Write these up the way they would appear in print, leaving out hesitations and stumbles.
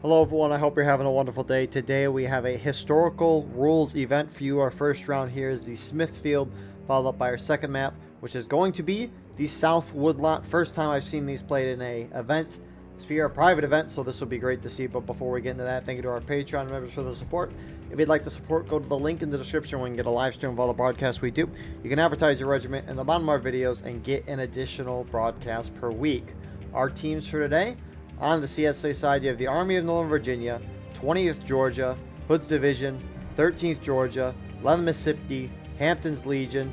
Hello everyone, I hope you're having a wonderful day. Today we have a historical rules event for you. Our first round here is the Smithfield, followed up by our second map, which is going to be the South Woodlot. First time I've seen these played in a event. It's for a private event, so this will be great to see. But before we get into that, thank you to our Patreon members for the support. If you'd like to support, go to the link in the description where you can get a live stream of all the broadcasts we do. You can advertise your regiment in the bottom of our videos and get an additional broadcast per week. Our teams for today: on the CSA side, you have the Army of Northern Virginia, 20th Georgia, Hood's Division, 13th Georgia, 11th Mississippi, Hampton's Legion,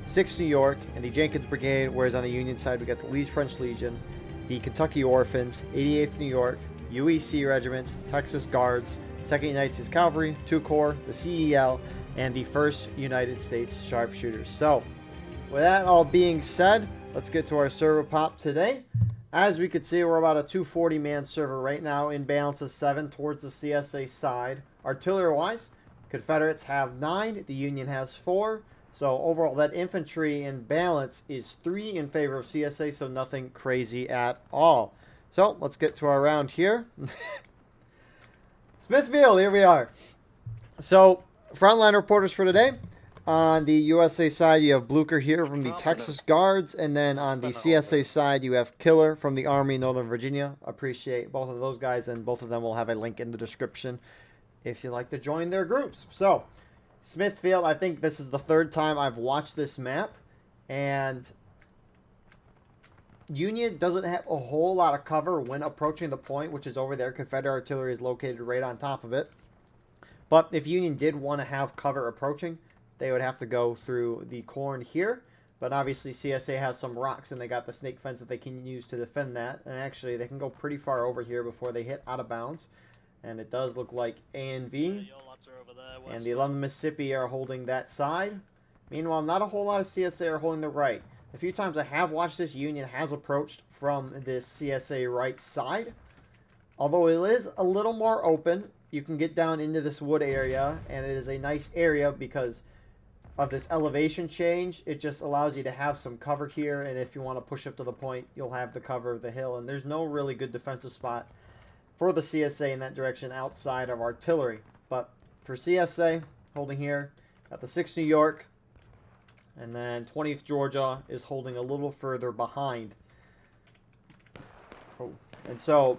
6th New York, and the Jenkins Brigade, whereas on the Union side, we got the Lee's French Legion, the Kentucky Orphans, 88th New York, UEC Regiments, Texas Guards, 2nd United States Cavalry, 2 Corps, the CEL, and the 1st United States Sharpshooters. So, with that all being said, let's get to our server pop today. As we can see, we're about a 240-man server right now, in balance of 7 towards the CSA side. Artillery-wise, Confederates have 9, the Union has 4. So overall, that infantry in balance is 3 in favor of CSA, so nothing crazy at all. So let's get to our round here. Smithfield, here we are. So, frontline reporters for today. On the USA side, you have Blucher here from the Texas Guards. And then on the CSA side, you have Killer from the Army of Northern Virginia. Appreciate both of those guys, and both of them will have a link in the description if you'd like to join their groups. So, Smithfield, I think this is the 3rd time I've watched this map. And Union doesn't have a whole lot of cover when approaching the point, which is over there. Confederate artillery is located right on top of it. But if Union did want to have cover approaching, they would have to go through the corn here. But obviously CSA has some rocks, and they got the snake fence that they can use to defend that. And actually, they can go pretty far over here before they hit out of bounds. And it does look like A and V and the 11th Mississippi are holding that side. Meanwhile, not a whole lot of CSA are holding the right. The few times I have watched this, Union has approached from this CSA right side. Although it is a little more open, you can get down into this wood area, and it is a nice area because of this elevation change. It just allows you to have some cover here, and if you want to push up to the point, you'll have the cover of the hill. And there's no really good defensive spot for the CSA in that direction outside of artillery. But for CSA, holding here, got the 6th New York, and then 20th Georgia is holding a little further behind. Oh, and so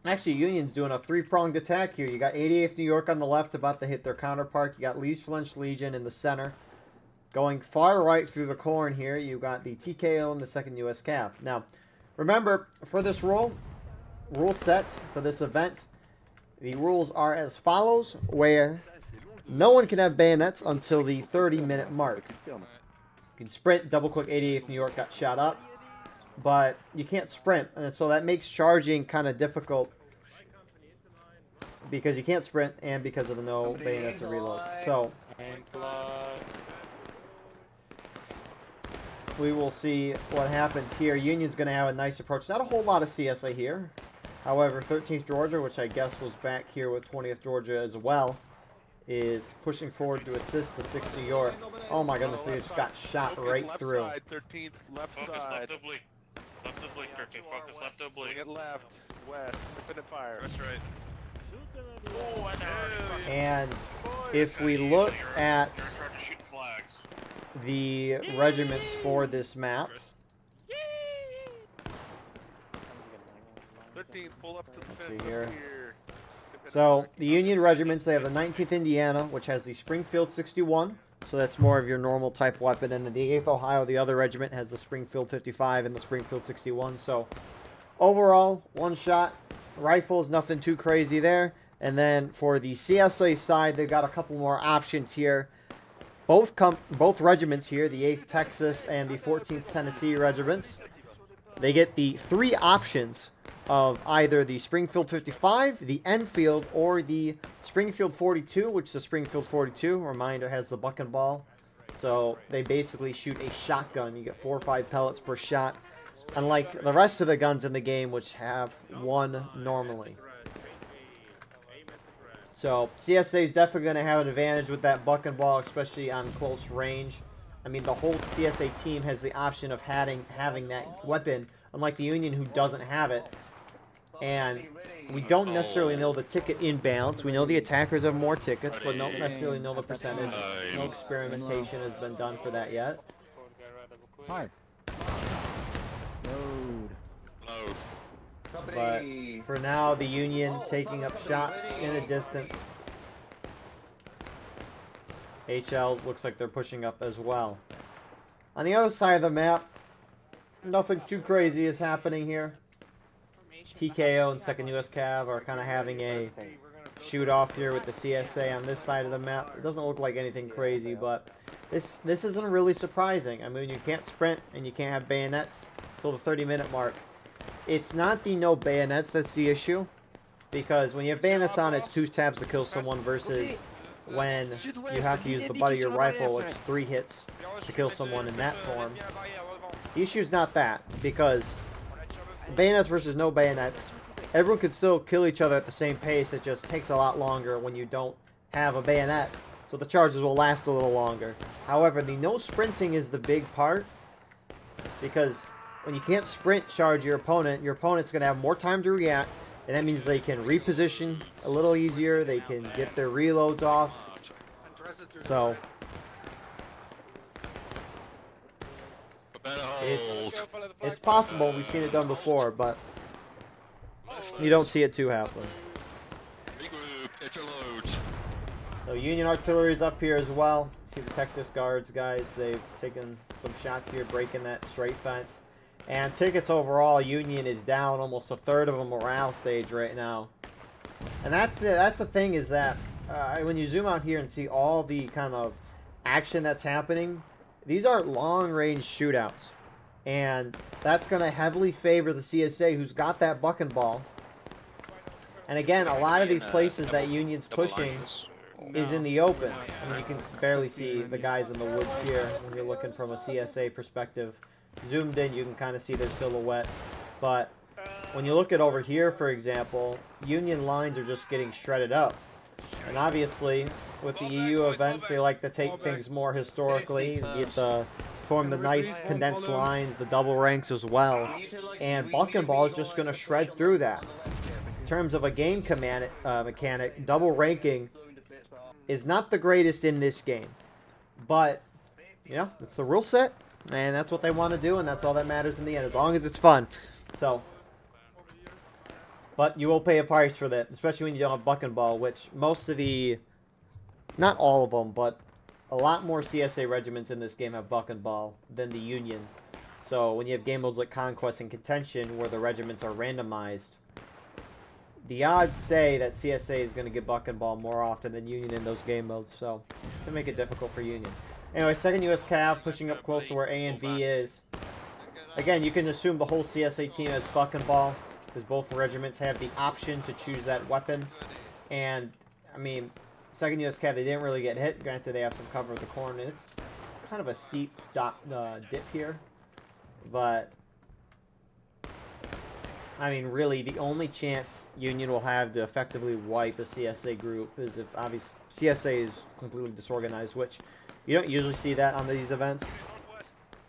actually, Union's doing a 3-pronged attack here. You got 88th New York on the left, about to hit their counterpart. You got Lee's French Legion in the center. Going far right through the corn here, you got the TKO and the 2nd U.S. Cav. Now, remember, for this rule set for this event, the rules are as follows, where no one can have bayonets until the 30-minute mark. You can sprint. Double quick 88th New York got shot up, but you can't sprint, and so that makes charging kind of difficult because you can't sprint and because of the no bayonets and reloads. So we will see what happens here. Union's going to have a nice approach. Not a whole lot of CSA here. However, 13th Georgia, which I guess was back here with 20th Georgia as well, is pushing forward to assist the 6th New York. Oh my goodness, they just got shot right through. 13th, left side. Left oblique, 13th, focus left oblique. Swing it left, west, infinite fire. That's right. And if we look at the regiments for this map, 13th, pull up to the let's fence see here. here. So the Union regiments, they have the 19th Indiana, which has the Springfield 61. So that's more of your normal type weapon. And then the 8th Ohio, the other regiment, has the Springfield 55 and the Springfield 61. So overall, one shot. Rifles, nothing too crazy there. And then for the CSA side, they've got a couple more options here. Both regiments here, the 8th Texas and the 14th Tennessee regiments, they get the 3 options of either the Springfield 55, the Enfield, or the Springfield 42, which the Springfield 42, reminder, has the buck and ball. So they basically shoot a shotgun. You get 4 or 5 pellets per shot, unlike the rest of the guns in the game, which have 1 normally. So CSA is definitely going to have an advantage with that buck and ball, especially on close range. I mean, the whole CSA team has the option of having that weapon, unlike the Union, who doesn't have it. And We don't necessarily know the ticket imbalance. We know the attackers have more tickets, but don't necessarily know the percentage. No experimentation has been done for that yet. Fire. Load. Load. But for now, the Union taking up shots in a distance. HLs looks like they're pushing up as well. On the other side of the map, nothing too crazy is happening here. TKO and 2nd US Cav are kind of having a shoot off here with the CSA on this side of the map. It doesn't look like anything crazy, but this isn't really surprising. I mean, you can't sprint and you can't have bayonets till the 30-minute mark. It's not the no bayonets that's the issue, because when you have bayonets on, it's 2 tabs to kill someone versus when you have to use the butt of your rifle, which is 3 hits to kill someone in that form. The issue is not that, because bayonets versus no bayonets, everyone can still kill each other at the same pace. It just takes a lot longer when you don't have a bayonet, so the charges will last a little longer. However, the no sprinting is the big part, because when you can't sprint charge your opponent's going to have more time to react, and that means they can reposition a little easier, they can get their reloads off. So it's possible. We've seen it done before, but you don't see it too happen. So Union artillery is up here as well. See the Texas Guards guys, they've taken some shots here breaking that straight fence. And tickets overall, Union is down almost a third of a morale stage right now. And that's the thing, is that when you zoom out here and see all the kind of action that's happening, these aren't long-range shootouts. And that's going to heavily favor the CSA, who's got that buck and ball. And again, a lot of these places that Union's pushing is in the open. I mean, you can barely see the guys in the woods here when you're looking from a CSA perspective. Zoomed in, you can kind of see their silhouettes. But when you look at over here, for example, Union lines are just getting shredded up. And obviously, with the EU events, they like to take things more historically, form the nice condensed lines, the double ranks as well. And buck and ball is just going to shred through that. In terms of a game mechanic, double ranking is not the greatest in this game. But, you know, it's the rule set. And that's what they want to do, and that's all that matters in the end, as long as it's fun. So, but you will pay a price for that, especially when you don't have buck and ball, which most of the, not all of them, but a lot more CSA regiments in this game have buck and ball than the Union. So when you have game modes like Conquest and Contention, where the regiments are randomized, the odds say that CSA is going to get buck and ball more often than Union in those game modes, so it make it difficult for Union. Anyway, 2nd US Cav pushing up close to where A and V is. Again, you can assume the whole CSA team has buck and ball, because both regiments have the option to choose that weapon. And, I mean, 2nd US Cav, they didn't really get hit. Granted, they have some cover with the corn, and it's kind of a steep dip here. But, I mean, really, the only chance Union will have to effectively wipe a CSA group is if, obviously, CSA is completely disorganized, which you don't usually see that on these events,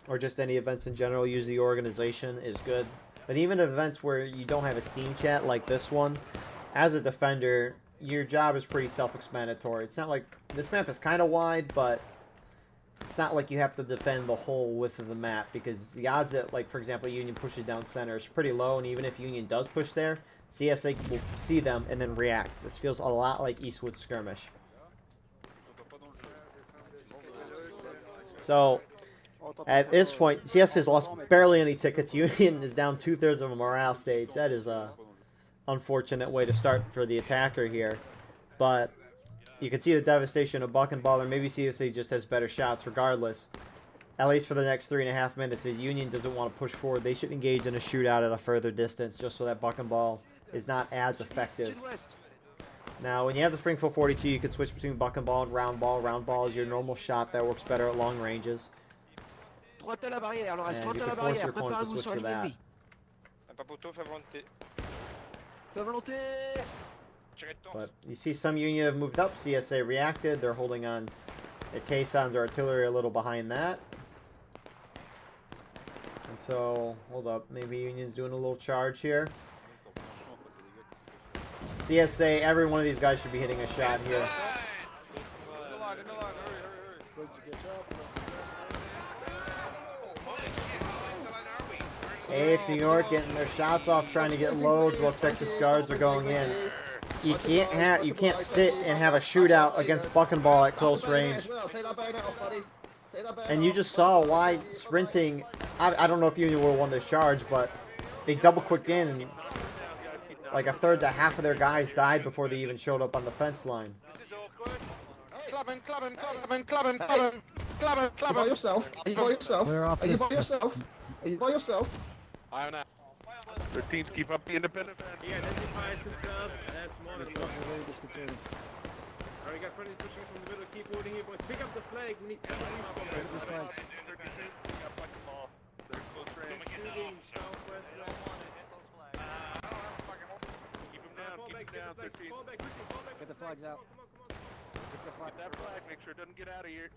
or just any events in general. Usually the organization is good. But even at events where you don't have a Steam chat like this one, as a defender, your job is pretty self-explanatory. It's not like, this map is kind of wide, but it's not like you have to defend the whole width of the map, because the odds that, like, for example, Union pushes down center is pretty low, and even if Union does push there, CSA will see them and then react. This feels a lot like Eastwood Skirmish. So, at this point, CS has lost barely any tickets. Union is down 2/3 of a morale stage. That is a unfortunate way to start for the attacker here. But you can see the devastation of buck and ball, or maybe CSA just has better shots regardless. At least for the next 3.5 minutes, the Union doesn't want to push forward. They should engage in a shootout at a further distance, just so that buck and ball is not as effective. Now, when you have the Springfield 42, you can switch between buck and ball and round ball. Round ball is your normal shot that works better at long ranges. And you can force your opponent to switch to that. But you see some Union have moved up. CSA reacted. They're holding on their caissons or artillery a little behind that. And so, hold up. Maybe Union's doing a little charge here. CSA, every one of these guys should be hitting a shot here. In the line, hurry, hurry, hurry. 8th New York getting their shots off, trying to get loads while Texas guards are going in. You can't sit and have a shootout against Buckenball at close range. And you just saw why sprinting. I don't know if Union would have won this charge, but they double quicked in, and like a third to half of their guys died before they even showed up on the fence line. Club him, club him, club him, club him, club him, club him, club him. Are you by yourself? Are you by yourself? We're off Are you this- by yourself? Are you by yourself? I'm not. 13th, keep up the independent. He identifies himself as one of them. Alright, got friendlies pushing from the middle. Keep holding here, boys. Pick up the flag. We need every respawn. Shooting southwest, west. Keep him down, Fall keep back, him down, get the flags. 13th. Fall back, quickly, fall back. Get the flags out. Get that flag, make sure it doesn't get out of here.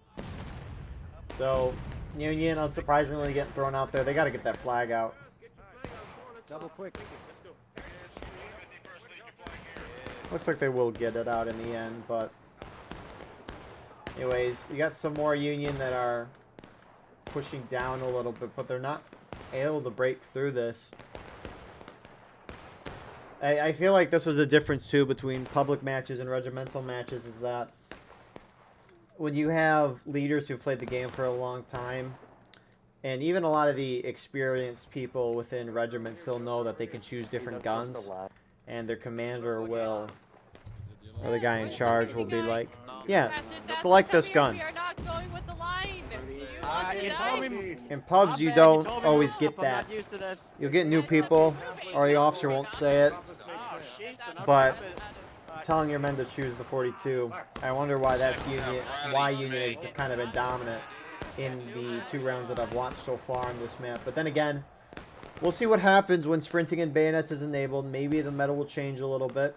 So Union, unsurprisingly, getting thrown out there. They got to get that flag out. Get your flag out. Come on, let's Double go. quick. Let's go. Looks like they will get it out in the end, but anyways, you got some more Union that are pushing down a little bit, but they're not able to break through this. I feel like this is the difference too between public matches and regimental matches, is that when you have leaders who've played the game for a long time, and even a lot of the experienced people within regiments still know that they can choose different guns, and their commander will, or the guy in charge will be like, yeah, select this gun. We are not going with the line. Do you want to You die? told me. In pubs, you don't always get that. I'm not used to this. You'll get new people, or the officer won't say it, Oh, jeez. but telling your men to choose the 42. I wonder why that's Union, why Union has kind of been dominant in the 2 rounds that I've watched so far on this map. But then again, we'll see what happens when sprinting and bayonets is enabled. Maybe the meta will change a little bit.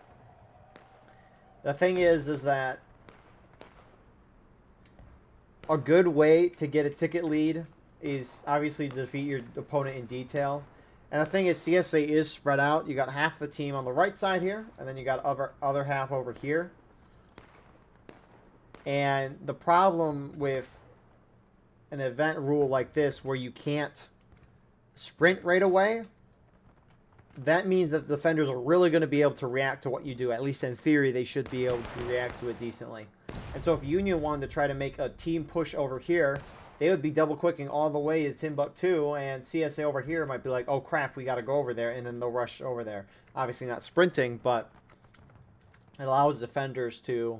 The thing is that a good way to get a ticket lead is obviously to defeat your opponent in detail. And the thing is, CSA is spread out. You got half the team on the right side here, and then you got other half over here. And the problem with an event rule like this, where you can't sprint right away, that means that the defenders are really going to be able to react to what you do. At least in theory, they should be able to react to it decently. And so if Union wanted to try to make a team push over here, they would be double clicking all the way to Timbuktu, and CSA over here might be like, oh crap, we got to go over there, and then they'll rush over there. Obviously not sprinting, but it allows defenders to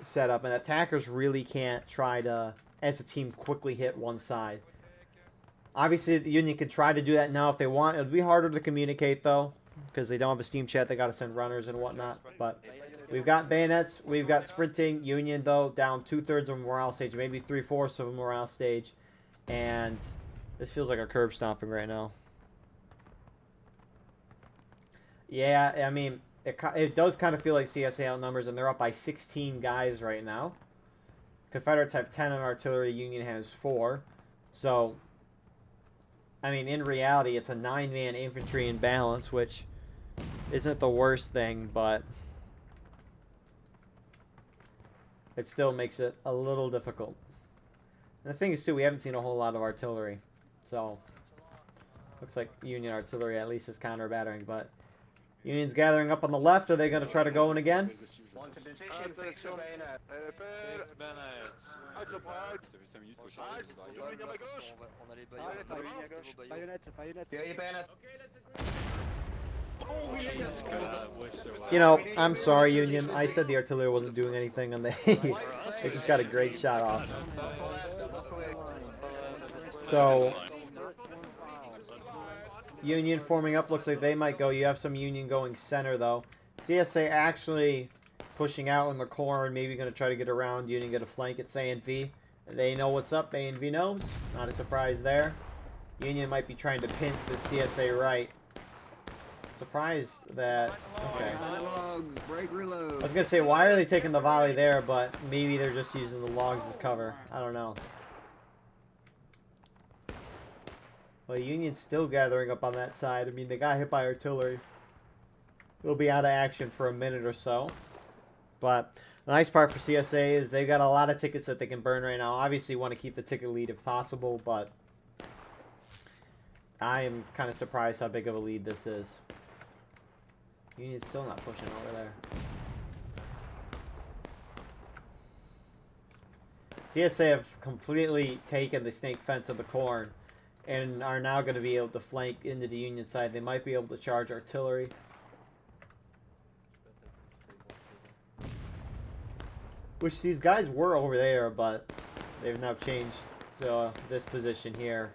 set up, and attackers really can't try to, as a team, quickly hit one side. Obviously, the Union can try to do that now if they want. It would be harder to communicate, though, because they don't have a Steam chat. They got to send runners and whatnot. But we've got bayonets. We've got sprinting. Union, though, down 2/3 of a morale stage, maybe 3/4 of a morale stage. And this feels like a curb stomping right now. Yeah, I mean, it does kind of feel like CSA outnumbers, and they're up by 16 guys right now. Confederates have 10 on artillery. Union has 4. So, I mean, in reality, it's a 9-man infantry imbalance, which isn't the worst thing, but it still makes it a little difficult. And the thing is, too, we haven't seen a whole lot of artillery. So, looks like Union artillery at least is counter-battering, but Union's gathering up on the left. Are they going to try to go in again? You know, I'm sorry, Union. I said the artillery wasn't doing anything, and they just got a great shot off. So, Union forming up. Looks like they might go. You have some Union going center, though. CSA actually pushing out in the core and maybe going to try to get around Union, get a flank at A and V. They know what's up. A and V knows. Not a surprise there. Union might be trying to pinch the CSA right. Surprised that... Okay. I was going to say, why are they taking the volley there, but maybe they're just using the logs as cover. I don't know. Well, Union's still gathering up on that side. I mean, they got hit by artillery. they'll be out of action for a minute or so. But the nice part for CSA is they've got a lot of tickets that they can burn right now. Obviously, you want to keep the ticket lead if possible, but I am kind of surprised how big of a lead this is. Union's still not pushing over there. CSA have completely taken the snake fence of the corn and are now going to be able to flank into the Union side. They might be able to charge artillery. Which these guys were over there, but they've now changed to this position here.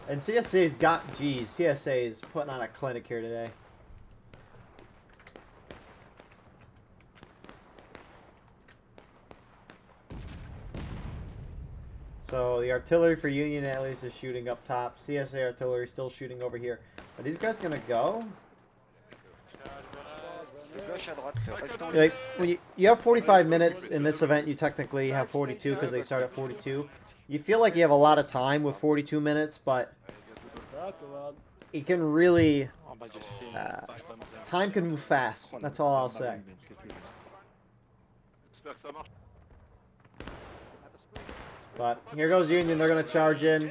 And CSA's got, geez, CSA is putting on a clinic here today. So the artillery for Union at least is shooting up top. CSA artillery still shooting over here. Are these guys gonna go? Like when you have 45 minutes in this event, you technically have 42 because they start at 42. You feel like you have a lot of time with 42 minutes, but it can really time can move fast. That's all I'll say. But here goes Union. They're going to charge in.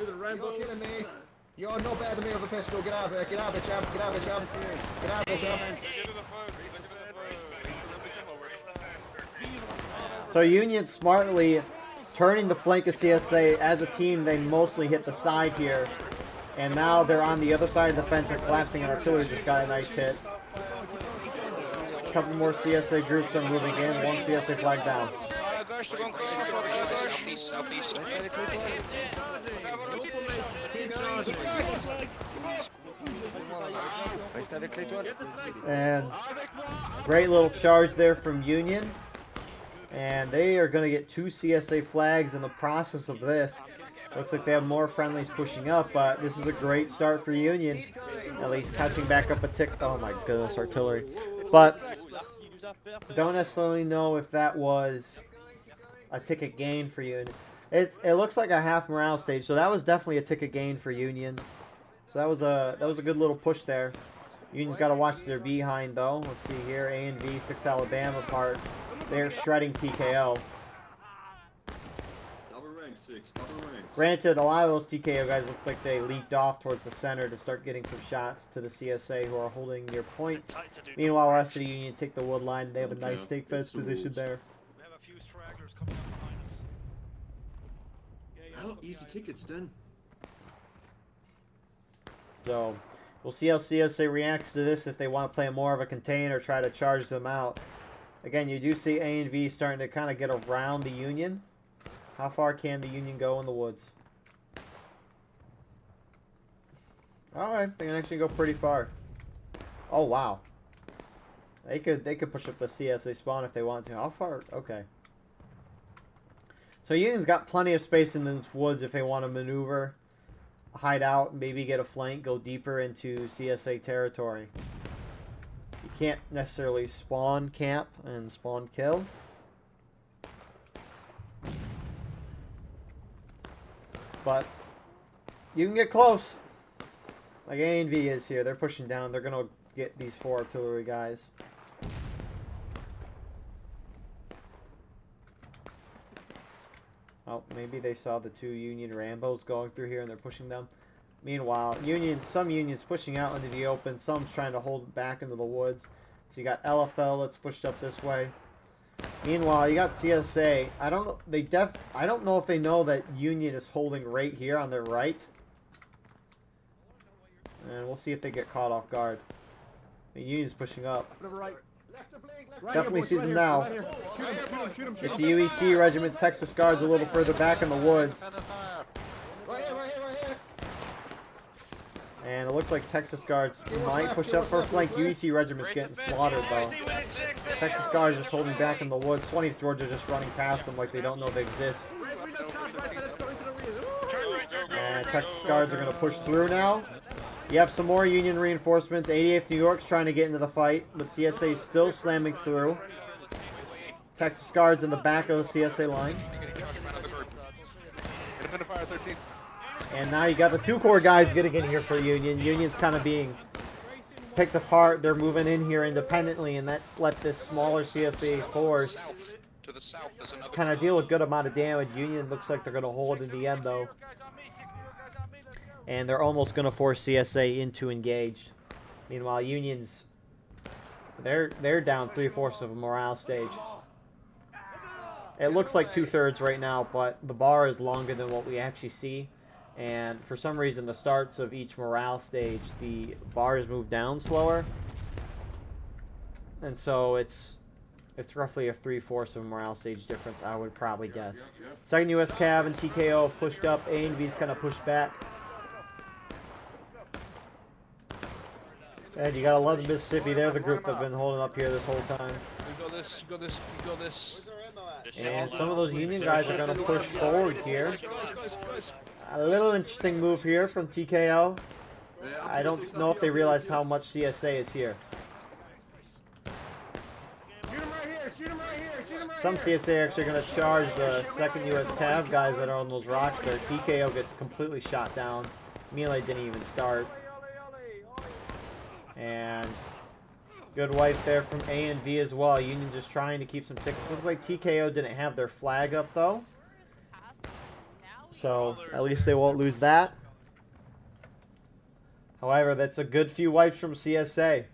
You're killing me. You're no better than me with a pistol. Get out of there. Get out of there, champ. Get out of there, champ. Get out of there, champ. So Union smartly turning the flank of CSA. As a team, they mostly hit the side here. And now they're on the other side of the fence and collapsing, and artillery just got a nice hit. A couple more CSA groups are moving in. One CSA flag down. And great little charge there from Union. And they are going to get 2 CSA flags in the process of this. Looks like they have more friendlies pushing up, but this is a great start for Union. At least catching back up a tick. Oh my goodness, artillery. But don't necessarily know if that was a ticket gain for Union. It looks like a half morale stage, so that was definitely a ticket gain for Union. So that was a good little push there. Union's got to watch their behind though. Let's see here, A and V, 6 Alabama part. They're shredding TKO. Granted, a lot of those TKO guys look like they leaked off towards the center to start getting some shots to the CSA who are holding near point. Meanwhile, the rest of the Union take the wood line. They have a nice stake fence position there. We have a few stragglers coming up behind us. Oh, easy tickets then. So we'll see how CSA reacts to this, if they want to play more of a contain or try to charge them out. Again, you do see A and V starting to kind of get around the Union. How far can the Union go in the woods? Alright, they can actually go pretty far. Oh wow. They could push up the CSA spawn if they want to. How far? Okay. So Union's got plenty of space in the woods if they want to maneuver, hide out, maybe get a flank, go deeper into CSA territory. You can't necessarily spawn camp and spawn kill. But you can get close. Like A and V is here. They're pushing down. They're going to get these 4 artillery guys. Oh, maybe they saw the 2 Union Rambos going through here and they're pushing them. Meanwhile, some Union's pushing out into the open. Some's trying to hold back into the woods. So you got LFL that's pushed up this way. Meanwhile, you got CSA. I don't know if they know that Union is holding right here on their right. And we'll see if they get caught off guard. The Union's pushing up. Definitely sees them now. It's the UEC Regiment's Texas Guards a little further back in the woods. Right here, right here, right here. And it looks like Texas Guards might push up for a flank. UEC Regiment's getting slaughtered though. Texas Guards just holding back in the woods. 20th Georgia just running past them like they don't know they exist. And Texas Guards are going to push through now. You have some more Union reinforcements. 88th New York's trying to get into the fight, but CSA is still slamming through. Texas Guards in the back of the CSA line. And now you got the 2 corps guys getting in here for Union. Union's kind of being picked apart. They're moving in here independently, and that's let this smaller CSA force To the south, there's another. kind of deal a good amount of damage. Union looks like they're going to hold in the end, though. And they're almost going to force CSA into engaged. Meanwhile, Union's... They're down 3/4 of a morale stage. It looks like 2/3 right now, but the bar is longer than what we actually see. And for some reason, the starts of each morale stage, the bars move down slower. And so it's roughly a 3/4 of a morale stage difference, I would probably guess. Second U.S. Cav and TKO have pushed up. A and V's kind of pushed back. And you gotta love the Mississippi. They're the group that've been holding up here this whole time. You got this, you got this, you got this. And some of those Union guys are gonna push forward here. A little interesting move here from TKO. I don't know if they realize how much CSA is here. Shoot him right here, shoot him right here, shoot him right Some here. CSA are actually going to charge the second U.S. Cav guys that are on those rocks there. TKO gets completely shot down. Melee didn't even start. And good wipe there from A and V as well. Union just trying to keep some tickets. Looks like TKO didn't have their flag up, though. So at least they won't lose that. However, that's a good few wipes from CSA.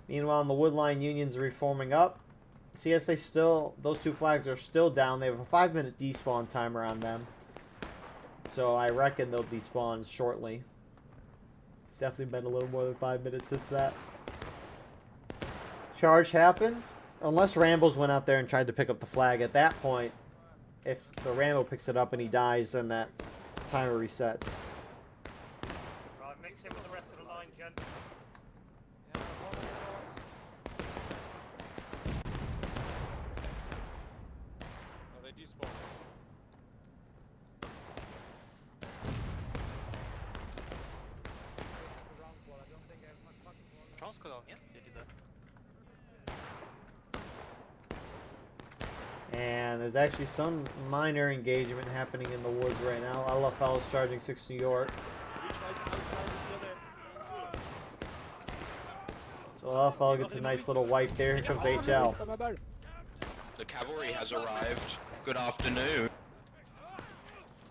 Meanwhile, in the Woodline, Union's reforming up. CSA still, those two flags are still down. They have a 5-minute despawn timer on them. So I reckon they'll despawn shortly. It's definitely been a little more than 5 minutes since that charge happened. Unless Rambo's went out there and tried to pick up the flag. At that point, if the Rambo picks it up and he dies, then that timer resets. Right, mix it with the rest of the line, Jen. Oh, they despawn. And there's actually some minor engagement happening in the woods right now. LFL is charging 6 New York. So LFL gets a nice little wipe there. Here comes HL. The cavalry has arrived. Good afternoon.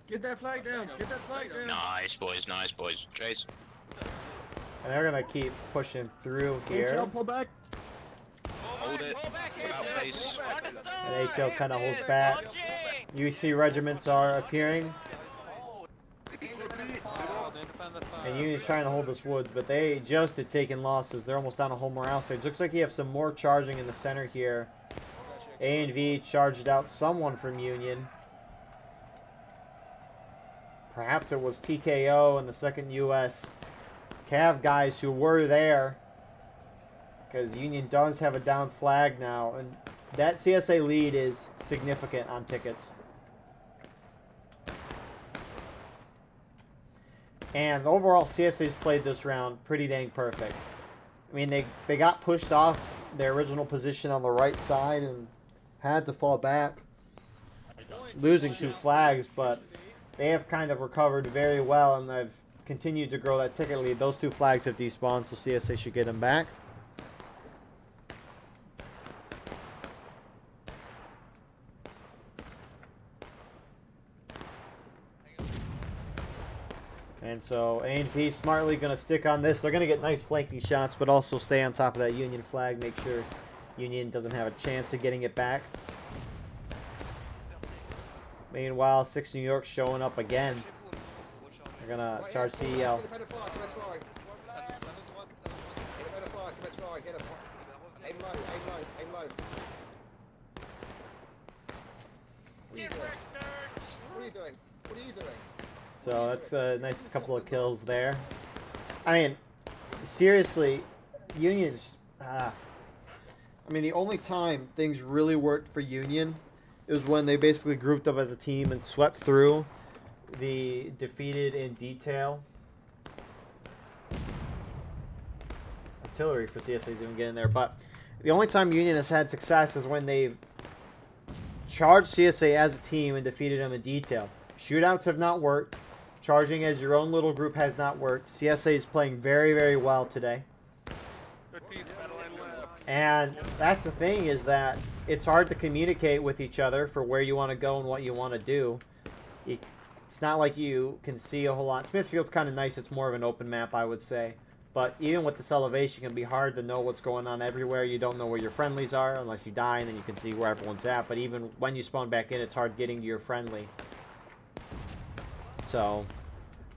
Get that flag down, get that flag down. Nice boys, nice boys. Chase. And they're going to keep pushing through here. pull back. Hold it. About face. And HL kind of holds back. UC regiments are appearing. And Union's trying to hold this woods, but they just had taken losses. They're almost down a whole morale stage. Looks like you have some more charging in the center here. A and V charged out someone from Union. Perhaps it was TKO and the second U.S. Cav guys who were there. Because Union does have a down flag now. And that CSA lead is significant on tickets. And overall, CSA's played this round pretty dang perfect. I mean, they got pushed off their original position on the right side and had to fall back, losing 2 flags, but they have kind of recovered very well, and they've continued to grow that ticket lead. Those 2 flags have despawned, so CSA should get them back. And so A&P smartly going to stick on this. They're going to get nice flanking shots, but also stay on top of that Union flag. Make sure Union doesn't have a chance of getting it back. Meanwhile, 6 New York showing up again. They're going to charge CEL. What are you doing? What are you doing? So that's a nice couple of kills there. I mean, seriously, Union's... I mean, the only time things really worked for Union is when they basically grouped up as a team and swept through the defeated in detail. Artillery for CSA is even getting there, but the only time Union has had success is when they've charged CSA as a team and defeated them in detail. Shootouts have not worked. Charging as your own little group has not worked. CSA is playing very, very well today. Good piece, battle line left. And that's the thing, is that it's hard to communicate with each other for where you want to go and what you want to do. It's not like you can see a whole lot. Smithfield's kind of nice. It's more of an open map, I would say. But even with this elevation, it can be hard to know what's going on everywhere. You don't know where your friendlies are unless you die, and then you can see where everyone's at. But even when you spawn back in, it's hard getting to your friendly. So,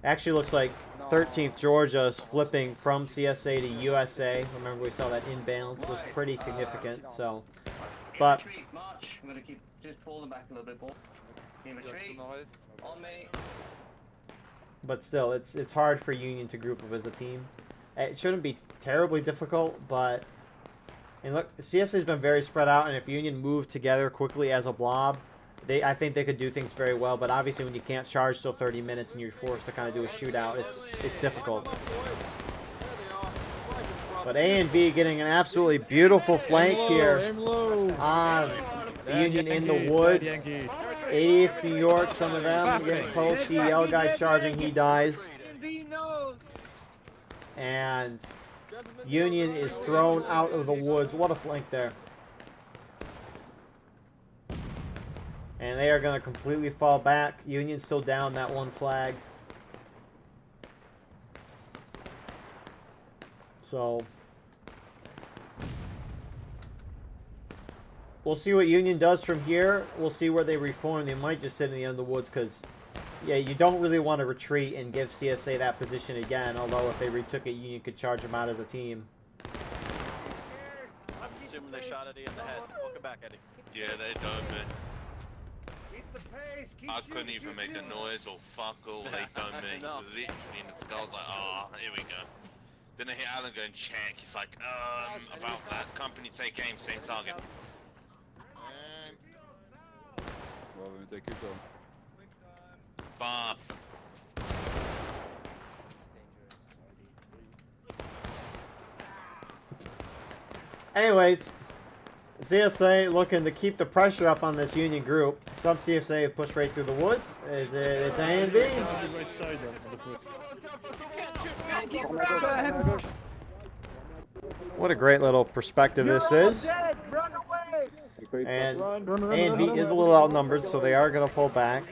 actually looks like 13th Georgia is flipping from CSA to USA. Remember, we saw that imbalance was pretty significant. So, but Retreat, march. I'm gonna keep just pull them back a little bit more. In retreat. On me. but still, it's hard for Union to group up as a team. It shouldn't be terribly difficult, but and look, CSA has been very spread out, and if Union moved together quickly as a blob, I think they could do things very well. But obviously, when you can't charge till 30 minutes and you're forced to kind of do a shootout, it's difficult. But A and B getting an absolutely beautiful flank here on Union in the woods. 80th New York, some of them getting close. CL guy charging, he dies. And Union is thrown out of the woods. What a flank there. And they are going to completely fall back. Union's still down that one flag. So we'll see what Union does from here. We'll see where they reform. They might just sit in the end of the woods because, yeah, you don't really want to retreat and give CSA that position again. Although if they retook it, Union could charge them out as a team. I'm assuming they shot Eddie in the head. Welcome back, Eddie. Yeah, they done me. Keep the pace. Keep I couldn't even make a noise or fuck all. They done me. No. Literally in the skull. I was like, oh, here we go. Then I hear Alan going, check. He's like, about that. Company take aim, same target. Well, we take your time. Fuck. Anyways, CSA looking to keep the pressure up on this Union group. Some CSA have pushed right through the woods. It's A and B. What a great little perspective this is. And A and B is a little outnumbered, so they are going to pull back.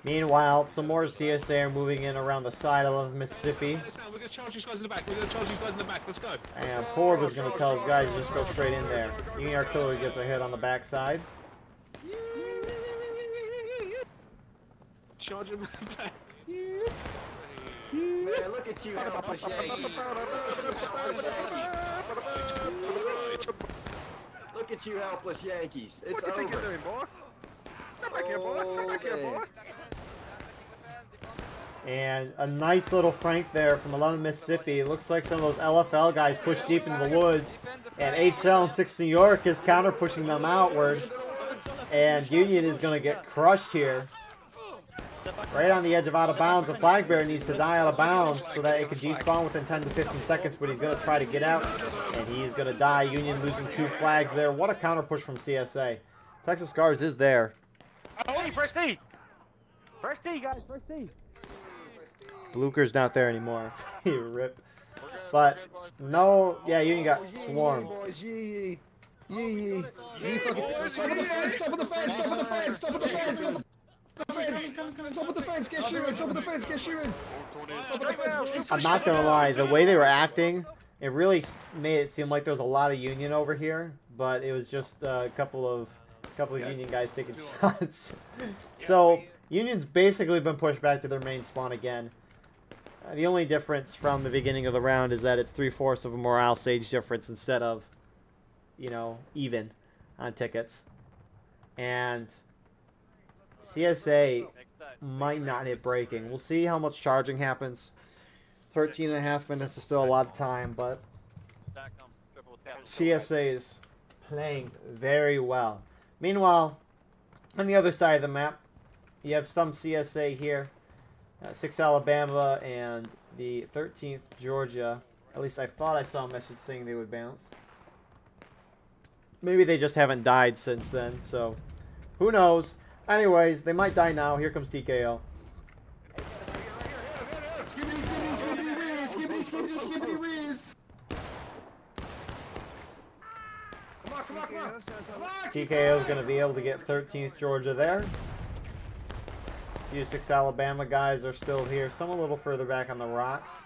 Meanwhile, some more CSA are moving in around the side of Mississippi. We're gonna charge these guys in the back. We're gonna charge these guys in the back. Let's go. And Porb is going to tell his guys to just go straight in there. Union Artillery gets a hit on the backside. Charge him back. Man, look at you, helpless Yankees. Look at you, helpless Yankees. It's What do you think you're over. doing, boy? Come back here, boy. Come back here, boy. And a nice little flank there from 11 Mississippi. It looks like some of those LFL guys pushed deep into the woods. And HL and 6 New York is counter pushing them outward. And Union is going to get crushed here. Right on the edge of out of bounds. The flag bearer needs to die out of bounds so that it can despawn within 10 to 15 seconds. But he's going to try to get out. And he's going to die. Union losing 2 flags there. What a counter push from CSA. Texas Scars is there. Oh, first D. First D, guys. First D. Blucher's not there anymore. Rip. But no, yeah, Union got swarmed. Boys, yee. Yee. Yee fucking. Stop at the fence! Stop at the fence! Stop at the fence! Stop at the fence! Stop at the fence! Stop at the fence! Get shooting! Stop at the fence! Get shooting! Stop at the fence! I'm not gonna lie, the way they were acting, it really made it seem like there was a lot of Union over here, but it was just a couple of Union guys taking shots. So Union's basically been pushed back to their main spawn again. The only difference from the beginning of the round is that it's 3/4 of a morale stage difference instead of, you know, even on tickets. And CSA might not hit breaking. We'll see how much charging happens. 13.5 minutes is still a lot of time, but CSA is playing very well. Meanwhile, on the other side of the map, you have some CSA here. 6 Alabama and the 13th Georgia. At least I thought I saw a message saying they would bounce. Maybe they just haven't died since then, so who knows. Anyways, they might die now. Here comes TKO. skippity whiz. Come on. TKO is going to be able to get 13th Georgia there. A few 6 Alabama guys are still here. Some a little further back on the rocks.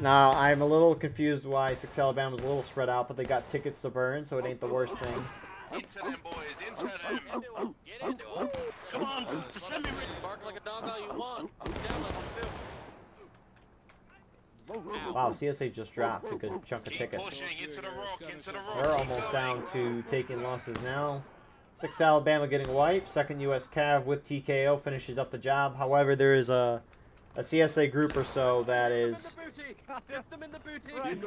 Now, I'm a little confused why 6 Alabama's a little spread out, but they got tickets to burn, so it ain't the worst thing. Into them, boys. Into them. Get into it. Come on, send me. Bark like a dog all you want. I'm down on the field. Wow, CSA just dropped a good chunk of Keep tickets. pushing into the rock. Into the rock. They're Keep almost going. down to taking losses now. 6 Alabama getting wiped. 2nd U.S. Cav with TKO finishes up the job. However, there is a CSA group or so that is Hit them in the booty. In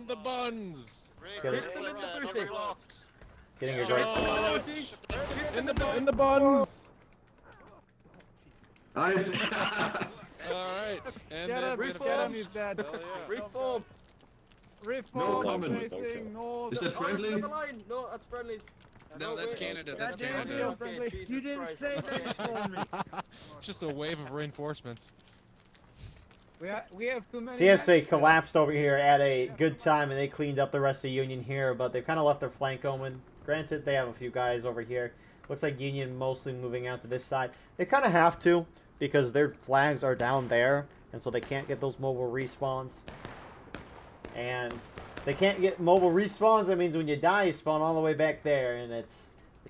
the buns. getting, Hit them in the booty. getting a great. In the buns. All right. And Get then him, reform. he's dead. Reform. No comment. Chasing, no. Is that friendly? No, that's friendlies. No, that's Canada. That's Canada. Canada. Friendly. You didn't say that for me. Just a wave of reinforcements. We have too many. CSA collapsed over here at a good time, and they cleaned up the rest of Union here, but they've kind of left their flank open. Granted, they have a few guys over here. Looks like Union mostly moving out to this side. They kind of have to, because their flags are down there, and so they can't get those mobile respawns. And they can't get mobile respawns. That means when you die, you spawn all the way back there, and it's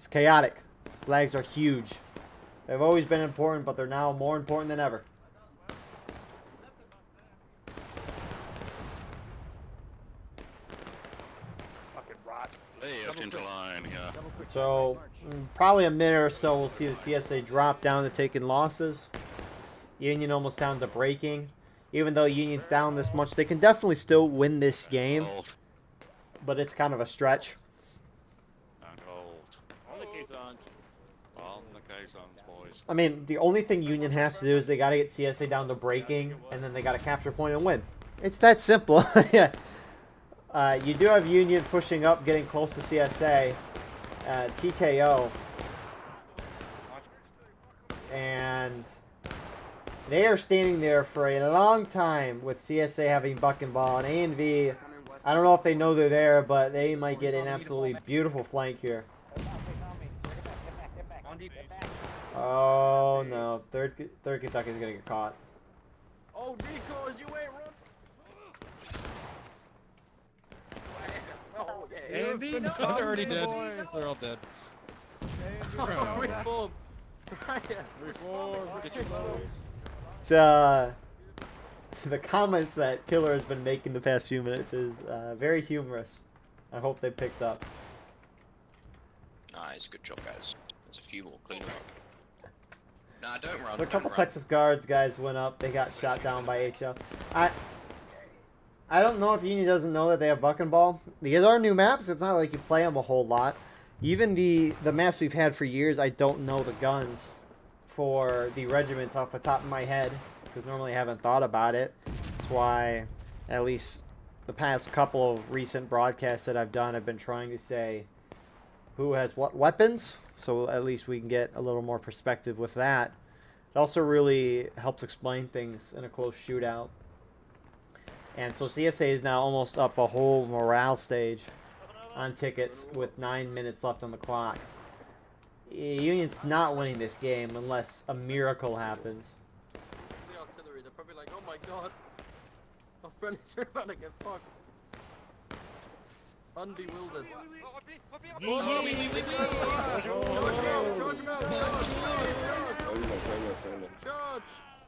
chaotic. These flags are huge. They've always been important, but they're now more important than ever. Left into line, yeah. So, probably a minute or so, we'll see the CSA drop down to taking losses. Union almost down to breaking. Even though Union's down this much, they can definitely still win this game. But it's kind of a stretch. On the caissons, boys. I mean, the only thing Union has to do is they got to get CSA down to breaking, and then they got to capture point and win. It's that simple. Yeah. You do have Union pushing up, getting close to CSA. TKO. And they are standing there for a long time with CSA having buck and ball. And A&V, I don't know if they know they're there, but they might get an absolutely beautiful flank here. Oh, no. Third Kentucky is going to get caught. Oh, decoys, you ain't run. Andy, They're already dead. They're all dead. Reform. Reform. Get your clothes. It's, the comments that Killer has been making the past few minutes is very humorous. I hope they picked up. Nice, good job, guys. There's a few more. Clean them up. Nah, don't run. So a couple Texas Guards guys went up. They got shot down by HL. I don't know if Union doesn't know that they have buck and ball. These are new maps. It's not like you play them a whole lot. Even the maps we've had for years, I don't know the guns for the regiments off the top of my head, because normally I haven't thought about it. That's why, at least the past couple of recent broadcasts that I've done, I've been trying to say who has what weapons, so at least we can get a little more perspective with that. It also really helps explain things in a close shootout. And so CSA is now almost up a whole morale stage on tickets with 9 minutes left on the clock. Union's not winning this game unless a miracle happens. The artillery, they're probably like, oh my god. Our friends are about to get fucked. Unbewildered.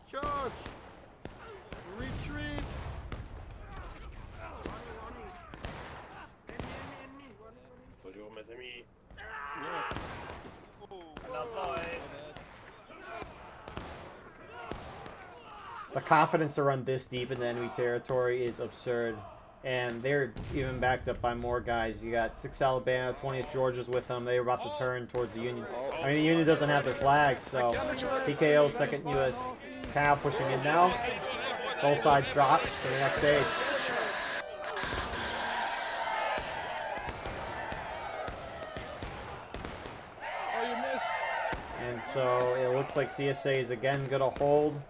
Charge! Retreat! Bonjour mes amis. The confidence to run this deep into enemy territory is absurd. And they're even backed up by more guys. You got 6 Alabama, 20th Georgia's with them. They were about to turn towards the Union. I mean, the Union doesn't have their flags, so TKO, 2nd U.S. Cal pushing in now. Both sides drop to the next stage. Oh, you missed! And so it looks like CSA is again going to hold.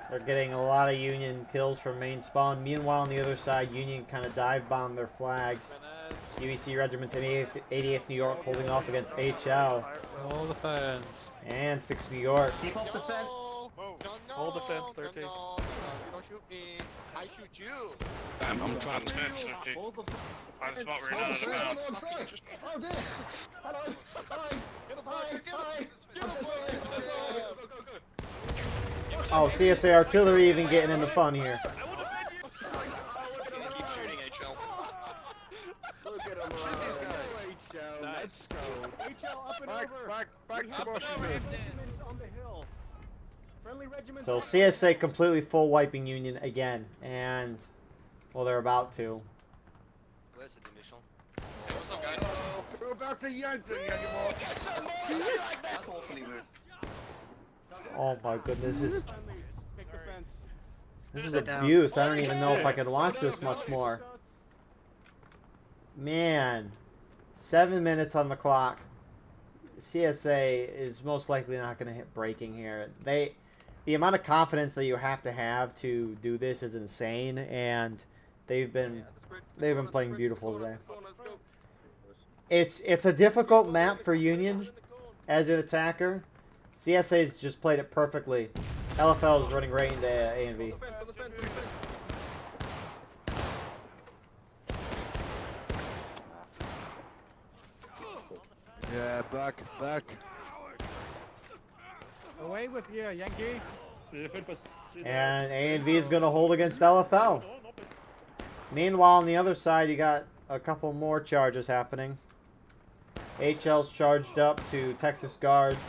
They're getting a lot of Union kills from main spawn. Meanwhile, on the other side, Union kind of dive bomb their flags. UEC regiments in 88th New York holding off against HL. All the fans. And 6th New York. Keep off the fence. Hold the fence, 13. You don't shoot me. I shoot you. I'm trying to fence. Find a spot where you're not allowed. Oh dear. Hello. Hi. Hi. I'm so sorry. I'm so sorry. Oh, CSA artillery even getting in the fun here. Keep shooting, HL. Look at him. HL, let's go. HL up and over. Back to Washington. On the hill. Friendly regiments. So CSA completely full wiping Union again. And, well, they're about to. Where's the mission? Hey, what's up, guys? We're about to yank them, That's awfully rude. Oh my goodness, Take the fence. this is abuse. I don't even know if I can watch this much more. Man, 7 minutes on the clock. CSA is most likely not going to hit breaking here. The amount of confidence that you have to do this is insane, and they've been playing beautiful today. It's a difficult map for Union as an attacker. CSA's just played it perfectly. LFL is running right into A and V. Yeah, back. Away with you, Yankee. And A and V is going to hold against LFL. Meanwhile, on the other side, you got a couple more charges happening. HL's charged up to Texas Guards.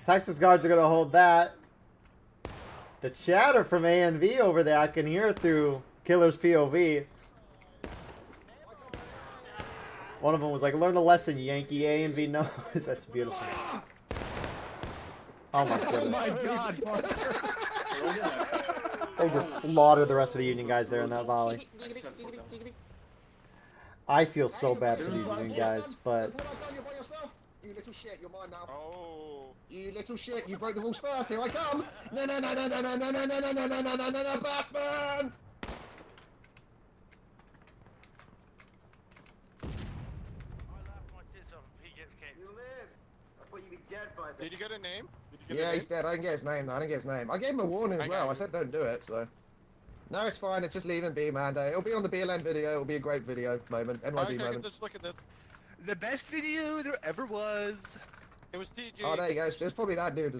Texas Guards are going to hold that. The chatter from ANV over there, I can hear it through Killer's POV. One of them was like, learn a lesson, Yankee. ANV knows. That's beautiful. Oh my goodness. Oh my god, They just slaughtered the rest of the Union guys there in that volley. I feel so bad for these Union guys, but... You little shit, you're mine now. Oh. You little shit, you broke the rules first, here I come! No, Batman! Did you get a name? Yeah, he's dead. I didn't get his name. I didn't get his name. I gave him a warning as well. I said don't do it, so... No, it's fine. It's just leaving B, man. It'll be on the BLN video. It'll be a great video moment. NYD moment. Just look at this. The best video there ever was. It was TG. Oh, there you go. There's probably that dude.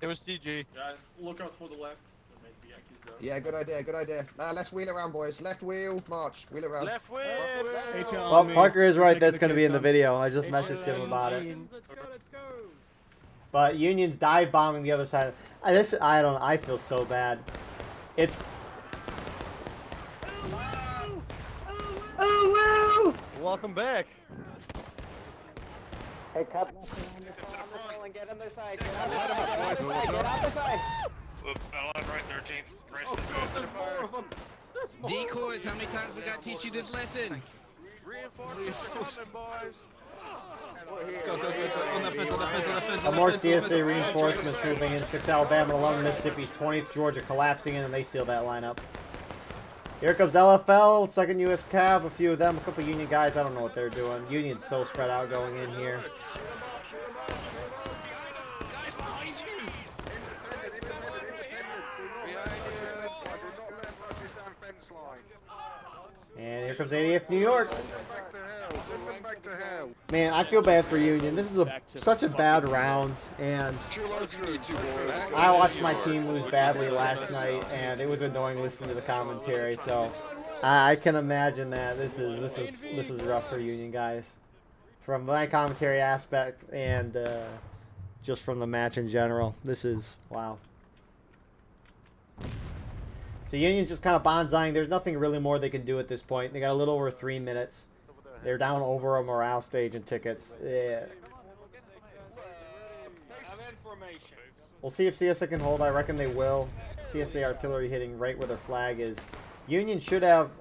It was TG. Guys, look out for the left. There may be Yankees there. Yeah, good idea. Let's wheel around, boys. Left wheel, march. Wheel around. Left wheel. Well, Parker is right. That's going to be in the video. I just messaged him about it. Let's go. But Union's dive bombing the other side. I feel so bad. It's... Oh, wow. Welcome back. Hey, cut on this hill and get on their side. Get on their side. Whoop, I right 13th. Rest is There's more of them. Decoys, how many times we gotta teach you this lesson? Reinforcements are coming, boys. Go. On the fence. More CSA reinforcements moving in. 6 Alabama, 11 Mississippi, 20th Georgia collapsing in, and they seal that lineup. Here comes LFL, 2nd U.S. Cav, a few of them, a couple Union guys. I don't know what they're doing. Union's so spread out going in here. And here comes 88th New York. Man, I feel bad for Union. This is such a bad round, and I watched my team lose badly last night, and it was annoying listening to the commentary. So I can imagine that this is rough for Union guys, from my commentary aspect and just from the match in general. This is wow. So Union's just kind of bonsaiing. There's nothing really more they can do at this point. They got a little over 3 minutes. They're down over a morale stage in tickets. Yeah. We'll see if CSA can hold. I reckon they will. CSA artillery hitting right where their flag is. Union should have...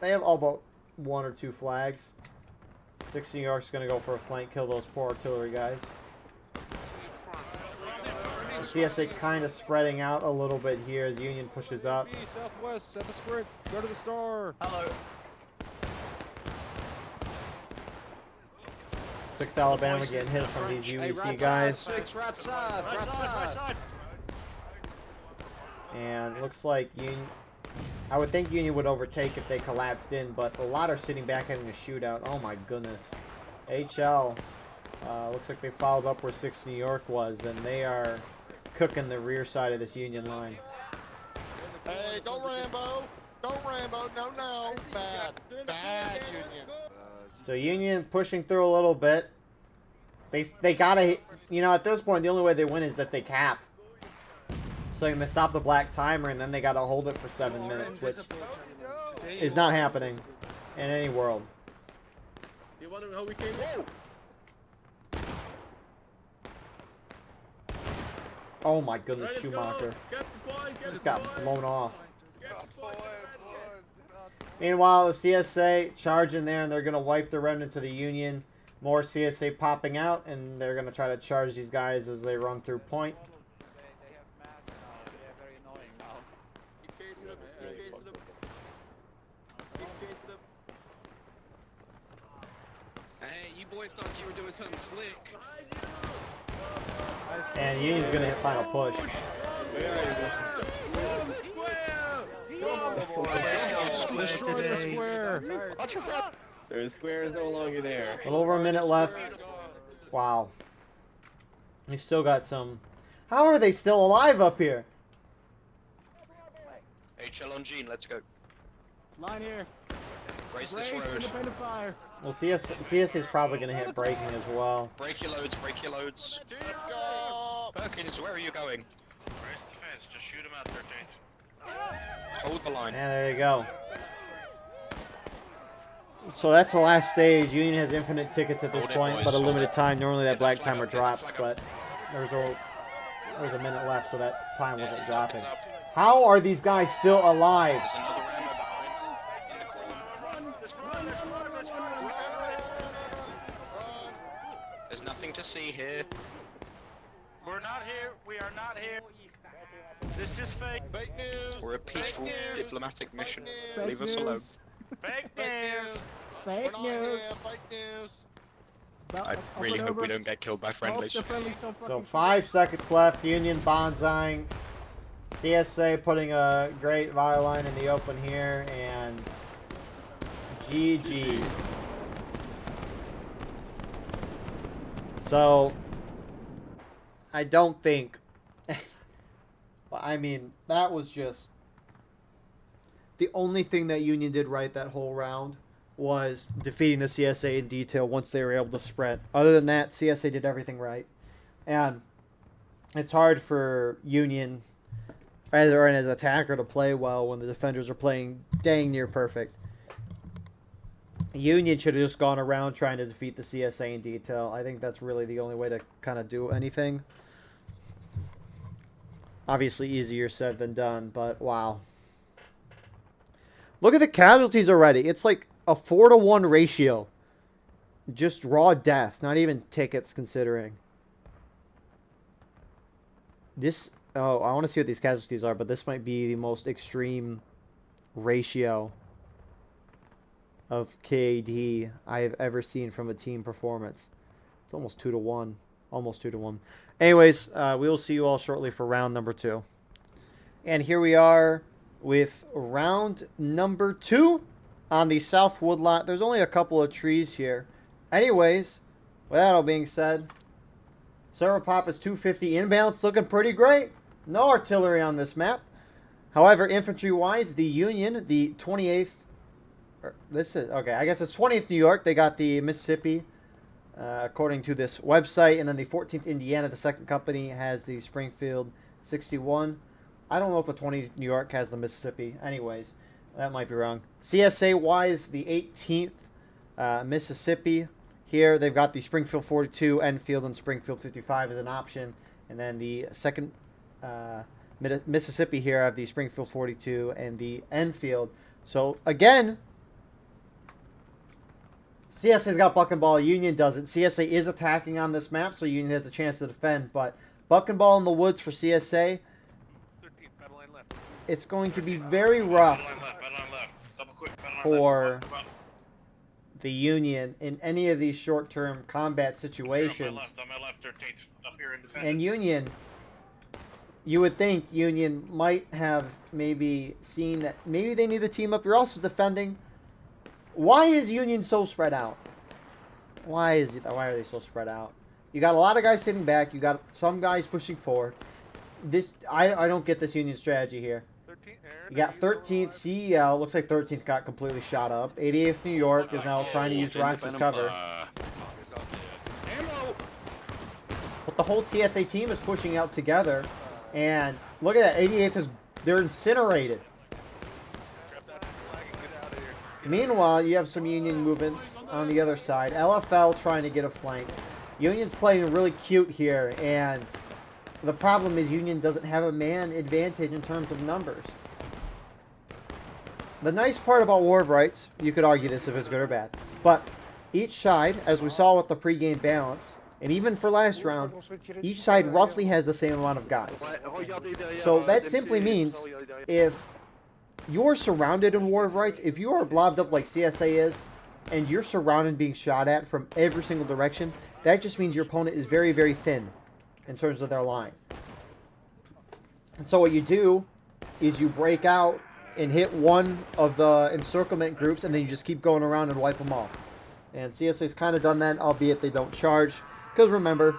They have all but 1 or 2 flags. 6 New York's going to go for a flank, kill those poor artillery guys. The CSA kind of spreading out a little bit here as Union pushes up. Southwest, set the script. Go to the star. Hello. 6 Alabama getting hit from these UEC guys. 6, right side, right side. And looks like Union... I would think Union would overtake if they collapsed in, but a lot are sitting back having a shootout. Oh my goodness. HL. Looks like they followed up where 6 New York was, and they are cooking the rear side of this Union line. Hey, go Rambo. Go Rambo. No, no. Bad. Bad Union. So Union pushing through a little bit. They gotta, you know, at this point, the only way they win is if they cap. So they can stop the black timer, and then they gotta hold it for 7 minutes, which is not happening in any world. You wondering how we came in? Oh my goodness, Schumacher just got blown off. Meanwhile, the CSA charging there, and they're going to wipe the remnants of the Union. More CSA popping out, and they're going to try to charge these guys as they run through point. Hey, you boys thought you were doing something slick. And Union's going to hit final push. The square is no longer there. A little over a minute left. Wow. We still got some... How are they still alive up here? HL on Gene, let's go. Line here. Race this road. Independent fire. Well, CS is probably going to hit braking as well. Break your loads, break your loads. Let's go. Perkins, where are you going? Where's the fence? Just shoot him out, 13. Hold the line. And there you go. So that's the last stage. Union has infinite tickets at this point, but a limited time. Normally that black timer drops, but there's a minute left, so that time wasn't dropping. How are these guys still alive? There's another Rambo behind. In the corner. There's nothing to see here. We're not here. We are not here. This is fake. Fake news. We're a peaceful diplomatic mission. Fake Leave us news. alone. Fake Fake news. news. Fake We're not news. here. Fake news. I really hope we don't get killed by friendlies. So 5 seconds left. Union bonsaiing. CSA putting a great volley line in the open here, and GG's. So I don't think... I mean, that was just... The only thing that Union did right that whole round was defeating the CSA in detail once they were able to spread. Other than that, CSA did everything right. And it's hard for Union as an attacker to play well when the defenders are playing dang near perfect. Union should have just gone around trying to defeat the CSA in detail. I think that's really the only way to kind of do anything. Obviously easier said than done, but wow. Look at the casualties already. It's like a 4-to-1 ratio. Just raw deaths, not even tickets considering. This, oh, I want to see what these casualties are, but this might be the most extreme ratio of KD I have ever seen from a team performance. It's almost 2-to-1. Almost 2-to-1. Anyways, we will see you all shortly for round number 2. And here we are with round number 2 on the South Woodlot. There's only a couple of trees here. Anyways, with that all being said, server pop is 250 inbound. It's looking pretty great. No artillery on this map. However, infantry-wise, the Union, the 28th... This is... Okay, I guess it's 20th New York. They got the Mississippi, according to this website. And then the 14th Indiana, the second company, has the Springfield 61. I don't know if the 20th New York has the Mississippi. Anyways, that might be wrong. CSA-wise, the 18th Mississippi. Here, they've got the Springfield 42, Enfield, and Springfield 55 as an option. And then the second Mississippi here have the Springfield 42 and the Enfield. So, again, CSA's got Buck and Ball. Union doesn't. CSA is attacking on this map, so Union has a chance to defend. But Buck and Ball in the woods for CSA. It's going to be very rough for the Union in any of these short-term combat situations. And Union, you would think Union might have maybe seen that maybe they need to team up. You're also defending. Why is Union so spread out? Why are they so spread out? You got a lot of guys sitting back. You got some guys pushing forward. I don't get this Union strategy here. You got 13th CEL. Looks like 13th got completely shot up. 88th New York is now trying to use rocks as cover. But the whole CSA team is pushing out together. And look at that. 88th they're incinerated. Meanwhile, you have some Union movements on the other side. LFL trying to get a flank. Union's playing really cute here, and the problem is Union doesn't have a man advantage in terms of numbers. The nice part about War of Rights, you could argue this if it's good or bad, but each side, as we saw with the pregame balance, and even for last round, each side roughly has the same amount of guys. So that simply means if you're surrounded in War of Rights, if you are blobbed up like CSA is, and you're surrounded being shot at from every single direction, that just means your opponent is very, very thin in terms of their line. And so what you do is you break out and hit one of the encirclement groups, and then you just keep going around and wipe them all. And CSA's kind of done that, albeit they don't charge. Because remember,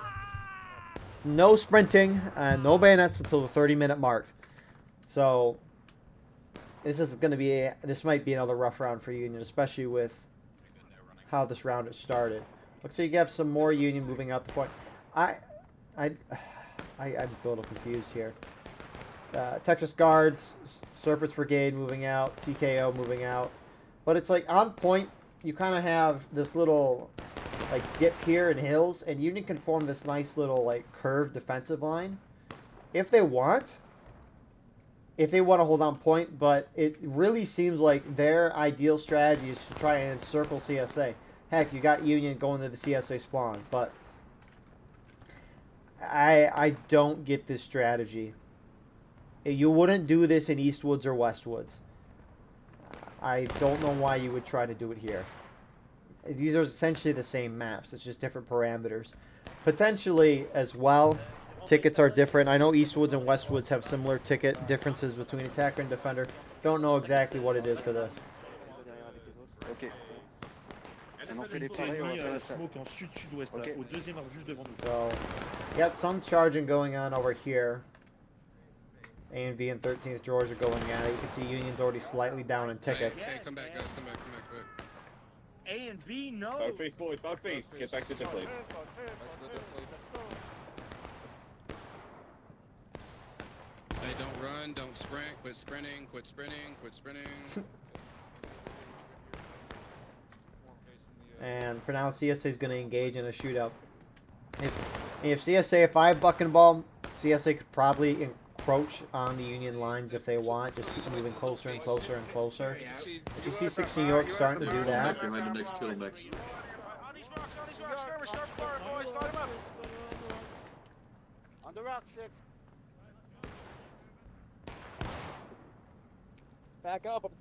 no sprinting and no bayonets until the 30-minute mark. So this might be another rough round for Union, especially with how this round has started. Looks like you have some more Union moving out the point. I'm a little confused here. Texas Guards, Serpents Brigade moving out, TKO moving out. But it's like on point, you kind of have this little like dip here in hills, and Union can form this nice little like curved defensive line if they want to hold on point. But it really seems like their ideal strategy is to try and encircle CSA. Heck, you got Union going to the CSA spawn, but I don't get this strategy. You wouldn't do this in Eastwoods or Westwoods. I don't know why you would try to do it here. These are essentially the same maps. It's just different parameters. Potentially as well, tickets are different. I know Eastwoods and Westwoods have similar ticket differences between attacker and defender. Don't know exactly what it is for this. Okay. So, you got some charging going on over here. A&V and 13th Georgia going at it. You can see Union's already slightly down in tickets. Hey, come back, guys. Come back. A&V, no. About face, boys. About face. Get back to the plate. Hey, don't run. Don't sprint. Quit sprinting. Quit sprinting. Quit sprinting. And for now, CSA is going to engage in a shootout. If I have Buck and Ball, CSA could probably encroach on the Union lines if they want. Just keep moving closer and closer and closer. But you see 6 New York starting to do that. Behind the next kill next. On the rock, 6. Back up.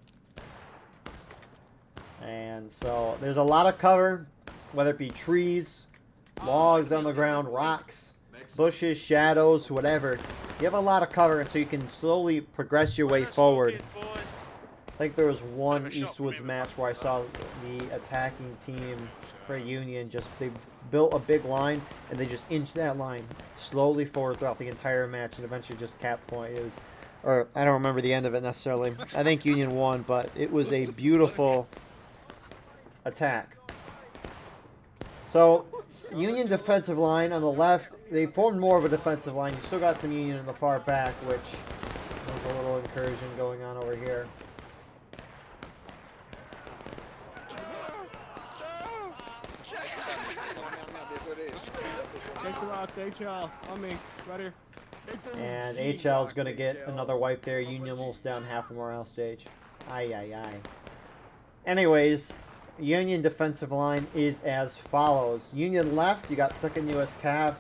And so there's a lot of cover, whether it be trees, logs on the ground, rocks, bushes, shadows, whatever. You have a lot of cover, and so you can slowly progress your way forward. I think there was one Eastwoods match where I saw the attacking team for Union they built a big line, and they just inched that line slowly forward throughout the entire match, and eventually just capped point. It was, or I don't remember the end of it necessarily. I think Union won, but it was a beautiful attack. So Union defensive line on the left, they formed more of a defensive line. You still got some Union in the far back, which there's a little incursion going on over here. Take the rocks, HL. On me. Right here. And HL's going to get another wipe there. Union almost down half the morale stage. Aye, aye, aye. Anyways, Union defensive line is as follows. Union left, you got 2nd U.S. Cav,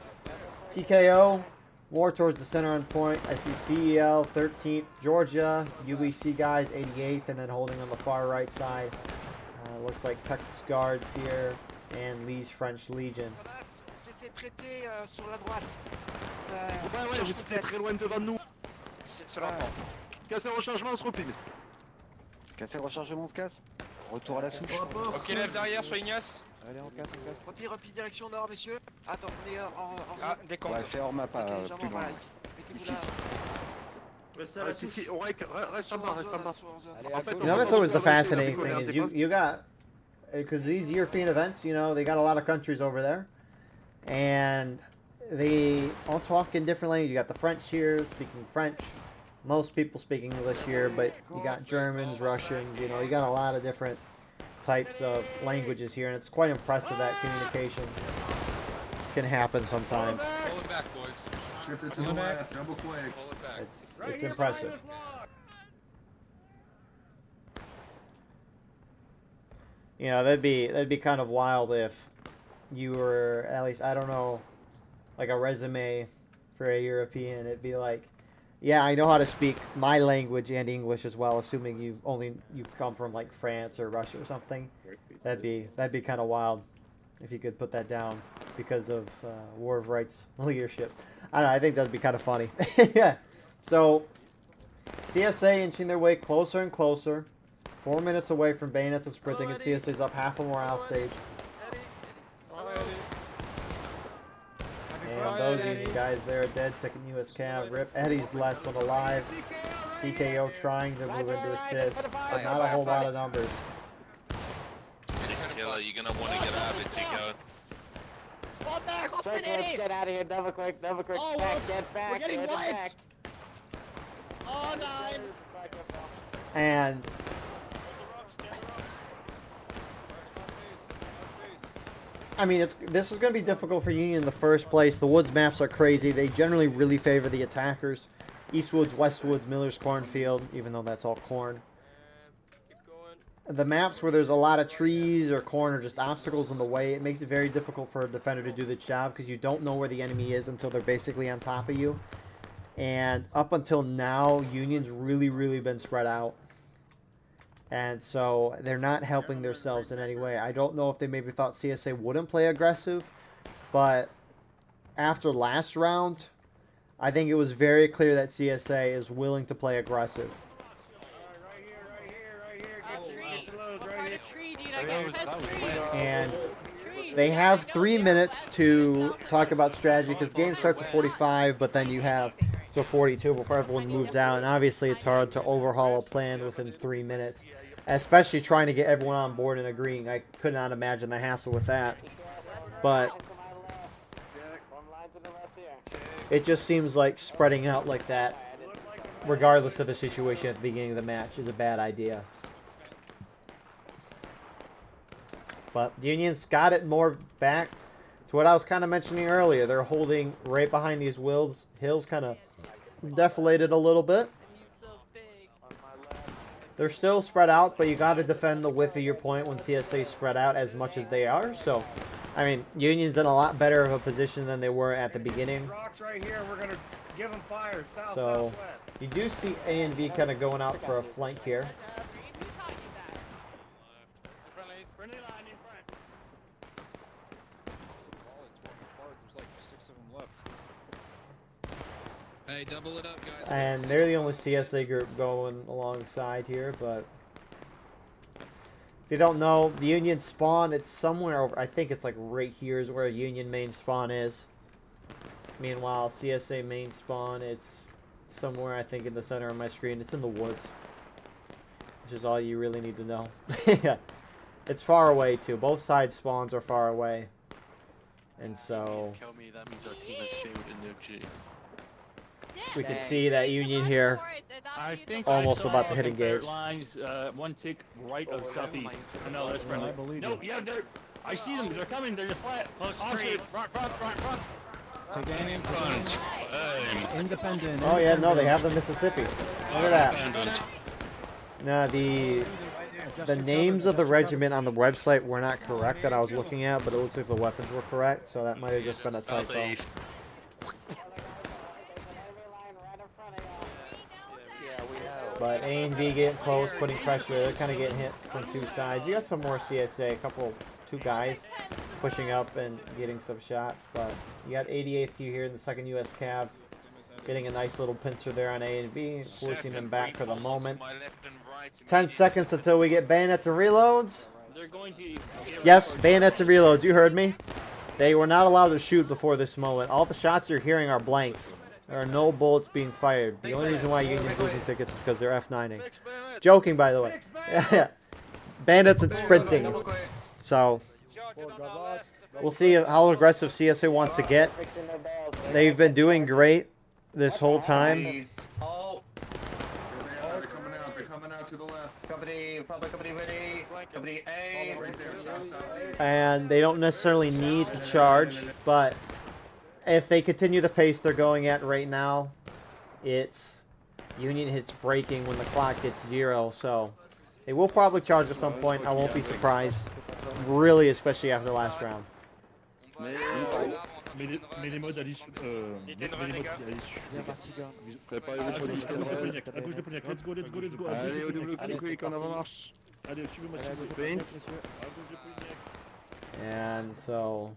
TKO, more towards the center on point. I see CEL, 13th, Georgia, UBC guys, 88th, and then holding on the far right side. Looks like Texas Guards here, and Lee's French Legion. Casser rechargement, on se replie. Casser le rechargement, on se casse. Retour à la souche. Ok, lève derrière, sois Ignace. Allez, on casse, on casse. Replie direction nord, messieurs. Attends, on est en. Ah, décompte. Ouais, c'est hors map, plus loin. Ici. Reste en bas, reste en bas. You know, that's always the fascinating thing is you got, because these European events, you know, they got a lot of countries over there, and they all talk in different languages. You got the French here speaking French. Most people speak English here, but you got Germans, Russians, you know, you got a lot of different types of languages here, and it's quite impressive that communication can happen sometimes. Pull it back, boys. Shift it to the left, double quick. Pull it back. It's impressive. You know, that'd be kind of wild if you were, at least, I don't know, like a resume for a European. It'd be like, yeah, I know how to speak my language and English as well, assuming you come from like France or Russia or something. That'd be kind of wild if you could put that down because of War of Rights leadership. I don't know, I think that'd be kind of funny. Yeah. So CSA inching their way closer and closer. 4 minutes away from bayonets and sprinting, and CSA's up half a morale stage. And those Union guys there are dead. 2nd U.S. Cav, rip. Eddie's the last one alive. TKO trying to move into assist, but not a whole lot of numbers. This killer, you're gonna want to get out of it, TKO. Fall back, I'll spin Let's get out of here, double quick, Oh, get back, we're getting wiped. Oh, 9. And I mean, this is going to be difficult for Union in the first place. The woods maps are crazy. They generally really favor the attackers. Eastwoods, Westwoods, Miller's Cornfield, even though that's all corn. The maps where there's a lot of trees or corn or just obstacles in the way, it makes it very difficult for a defender to do the job because you don't know where the enemy is until they're basically on top of you. And up until now, Union's really been spread out. And so they're not helping themselves in any way. I don't know if they maybe thought CSA wouldn't play aggressive, but after last round, I think it was very clear that CSA is willing to play aggressive. And they have 3 minutes to talk about strategy because the game starts at 45, but then you have till 42 before everyone moves out. And obviously it's hard to overhaul a plan within 3 minutes, especially trying to get everyone on board and agreeing. I could not imagine the hassle with that. But it just seems like spreading out like that, regardless of the situation at the beginning of the match, is a bad idea. But Union's got it more back to what I was kind of mentioning earlier. They're holding right behind these hills, kind of deflated a little bit. They're still spread out, but you got to defend the width of your point when CSA spread out as much as they are. So, I mean, Union's in a lot better of a position than they were at the beginning. Rocks right here. We're gonna give them fire. South, so, southwest. you do see A and B kind of going out for a flank here. Hey, double it up, guys. And they're the only CSA group going alongside here, but if you don't know, the Union spawn, it's somewhere over, I think it's like right here is where Union main spawn is. Meanwhile, CSA main spawn, it's somewhere, I think, in the center of my screen. It's in the woods, which is all you really need to know. Yeah, it's far away, too. Both sides spawns are far away. And so Kill me, that means our team has failed in their G. we can see that Union here I think almost about to hit Confederate engage. lines, one tick right of southeast. No, that's friendly. No, yeah, I see them. They're coming. They're flat. Offset. Front. Take aim in front. Independent. Oh yeah, no, they have the Mississippi. Look at that. No, the the names of the regiment on the website were not correct that I was looking at, but it looks like the weapons were correct, so that might have just been a typo. But A and V getting close, putting pressure. They're kind of getting hit from two sides. You got some more CSA, two guys pushing up and getting some shots. But you got 88th here in the 2nd U.S. Cav, getting a nice little pincer there on A and V, forcing them back for the moment. 10 seconds until we get bayonets and reloads. Yes, bayonets and reloads. You heard me. They were not allowed to shoot before this moment. All the shots you're hearing are blanks. There are no bullets being fired. The only reason why Union's losing tickets is because they're F9ing. Joking, by the way. Bandits and sprinting. So, we'll see how aggressive CSA wants to get. They've been doing great this whole time. They're coming out. They're coming out to the left. Company ready. Company A. Right there, southeast. And they don't necessarily need to charge, but if they continue the pace they're going at right now, it's Union hits breaking when the clock hits 0, so they will probably charge at some point. I won't be surprised, really, especially after the last round. Mais les modes à l'issue. Let's go. Allez, au double quick, en avant marche. Allez, suivez-moi, s'il vous plaît. And so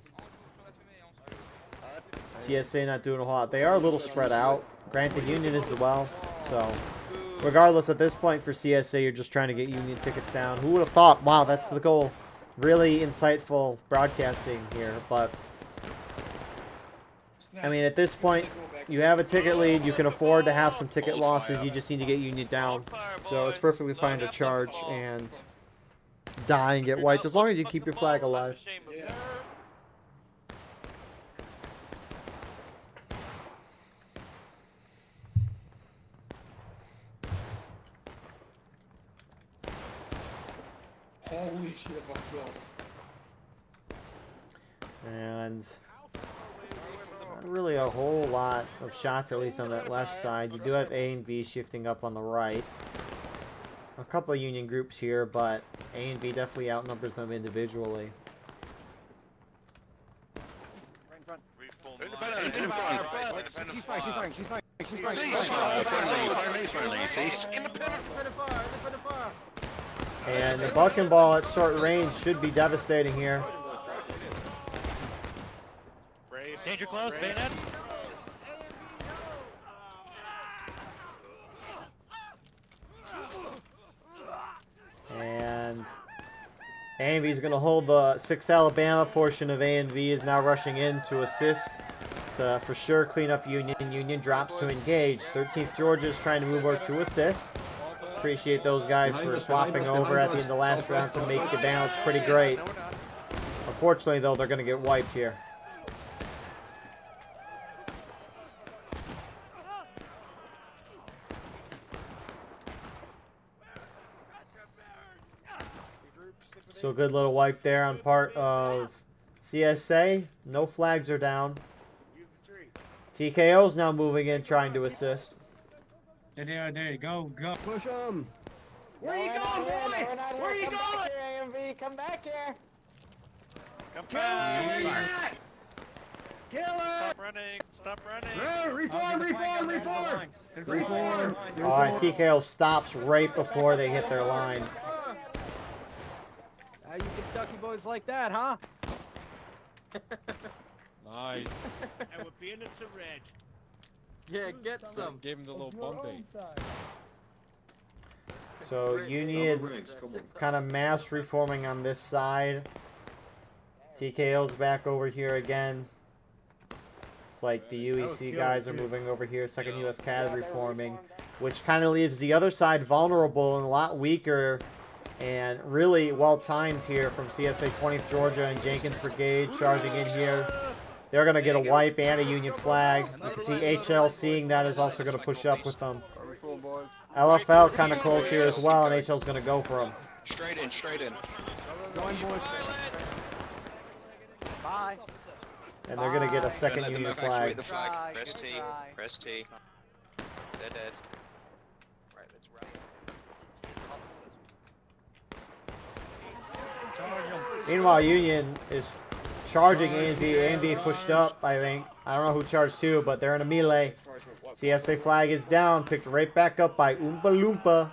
CSA not doing a whole lot. They are a little spread out. Granted, Union is as well. So regardless, at this point for CSA, you're just trying to get Union tickets down. Who would have thought? Wow, that's the goal. Really insightful broadcasting here, but I mean, at this point, you have a ticket lead. You can afford to have some ticket losses. You just need to get Union down. So it's perfectly fine to charge and die and get wiped, as long as you keep your flag alive. Holy shit, what's close. And not really a whole lot of shots, at least on that left side. You do have A and V shifting up on the right. A couple of Union groups here, but A and V definitely outnumbers them individually. And the buck and ball at short range should be devastating here. Danger close, bayonets. And A&V is going to hold the 6 Alabama portion of A&V is now rushing in to assist to for sure clean up Union. Union drops to engage. 13th Georgia is trying to move over to assist. Appreciate those guys for swapping over at the end of the last round to make the balance pretty great. Unfortunately, though, they're going to get wiped here. So a good little wipe there on part of CSA. No flags are down. TKO's now moving in, trying to assist. There, go. Push them. Where you going, boy? Where you going? AMV, come back here. Come Kill her, where you at? Kill her. Stop running. Reform. Alright, TKO stops right before they hit their line. How you Kentucky boys like that, huh? Nice. And we're bayonets are red. Yeah, get some. Gave him the little bumpy. So Union kind of mass reforming on this side. TKO's back over here again. It's like the UEC guys are moving over here. 2nd U.S. CAD reforming, which kind of leaves the other side vulnerable and a lot weaker. And really well-timed here from CSA 20th Georgia and Jenkins Brigade charging in here. They're going to get a wipe and a Union flag. You can see HL seeing that is also going to push up with them. LFL kind of close here as well, and HL's going to go for them. Straight in. Going, boys. Bye. And they're going to get a second Union flag. The flag. Press T. They're dead. Right, let's run. Meanwhile, Union is charging A&V. A&V pushed up, I think. I don't know who charged too, but they're in a melee. CSA flag is down, picked right back up by Oompa Loompa.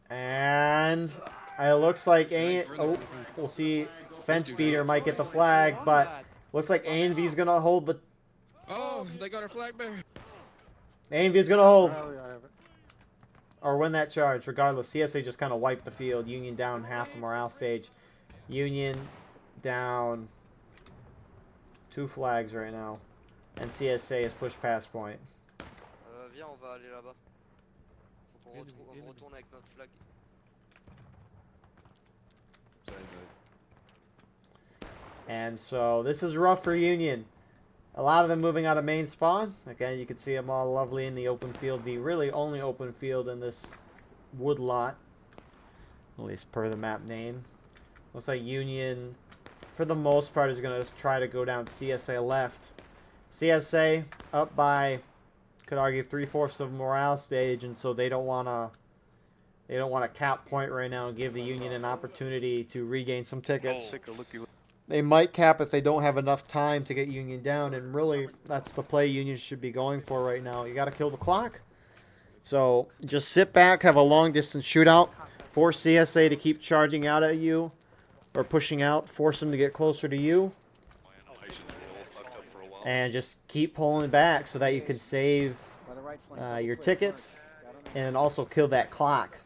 And it looks like we'll see Fence Beater might get the flag, but looks like A&V's gonna hold the. Oh, they got our flag bearer. A&V's gonna hold. Or win that charge, regardless. CSA just kind of wiped the field. Union down half of morale stage. Union down 2 flags right now. And CSA is pushed past point. Viens, on va aller là-bas. Faut qu'on retourne avec notre flag. And so this is rough for Union. A lot of them moving out of main spawn. Okay, you can see them all lovely in the open field. The really only open field in this wood lot. At least per the map name. Looks like Union, for the most part, is going to try to go down CSA left. CSA up by, could argue, 3/4 of morale stage, and so they don't want to cap point right now and give the Union an opportunity to regain some tickets. They might cap if they don't have enough time to get Union down, and really, that's the play Union should be going for right now. You got to kill the clock. So just sit back, have a long-distance shootout, force CSA to keep charging out at you, or pushing out, force them to get closer to you, and just keep pulling back so that you can save your tickets, and also kill that clock.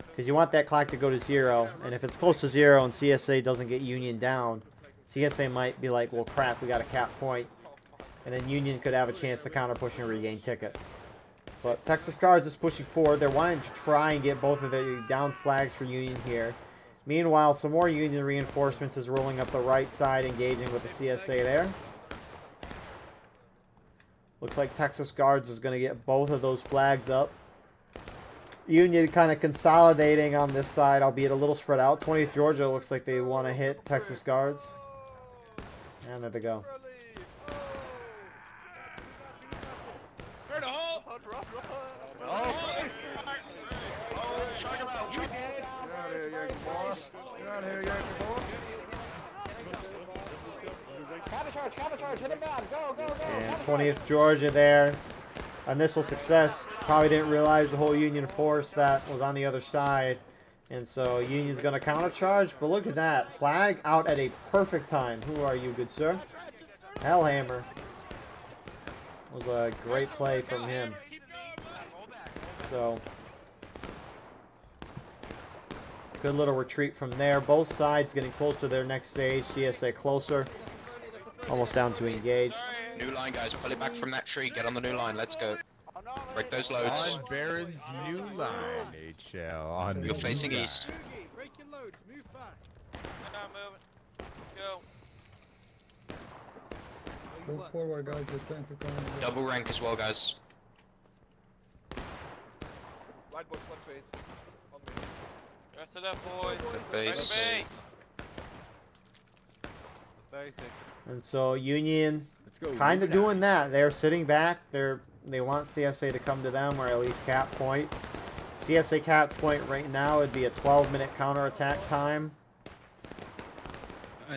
Because you want that clock to go to 0, and if it's close to 0 and CSA doesn't get Union down, CSA might be like, well, crap, we got a cap point. And then Union could have a chance to counter-push and regain tickets. But Texas Guards is pushing forward. They're wanting to try and get both of the down flags for Union here. Meanwhile, some more Union reinforcements is rolling up the right side, engaging with the CSA there. Looks like Texas Guards is going to get both of those flags up. Union kind of consolidating on this side, albeit a little spread out. 20th Georgia looks like they want to hit Texas Guards. And there they go. And 20th Georgia there. Initial success. Probably didn't realize the whole Union force that was on the other side. And so Union's going to counter-charge. But look at that. Flag out at a perfect time. Who are you, good sir? Hellhammer. Was a great play from him. So, good little retreat from there. Both sides getting close to their next stage. CSA closer. Almost down to engage. New line, guys. Pull it back from that tree. Get on the new line. Let's go. Break those loads. On Baron's new line, HL. On You're facing east. Break your loads, move back. Not moving. Let's go. Move forward, guys. They're trying to come. Double rank as well, guys. Right boys, left face. On me. Rest it up, boys. Left face. And so Union kind of doing that. They're sitting back. They want CSA to come to them, or at least cap point. CSA cap point right now would be a 12-minute counterattack time.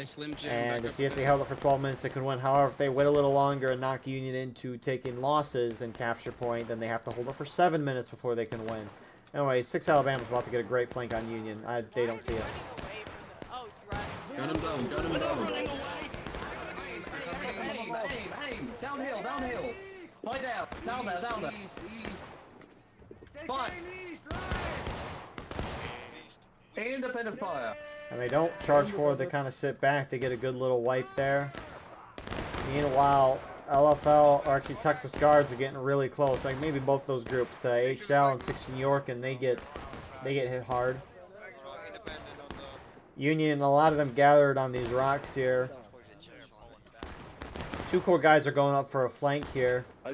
Slim Jim. And if CSA held it for 12 minutes, they could win. However, if they wait a little longer and knock Union into taking losses and capture point, then they have to hold it for 7 minutes before they can win. Anyway, 6 Alabama's about to get a great flank on Union. They don't see it. Gun him down, gun him down. Aim, downhill, downhill. Lie down, down there. Fire. Independent fire. And they don't charge forward, they kind of sit back. They get a good little wipe there. Meanwhile, LFL, or actually Texas Guards, are getting really close. Like maybe both those groups to HL and 6 New York, and they get hit hard. Union, a lot of them gathered on these rocks here. 2 core guys are going up for a flank here. They're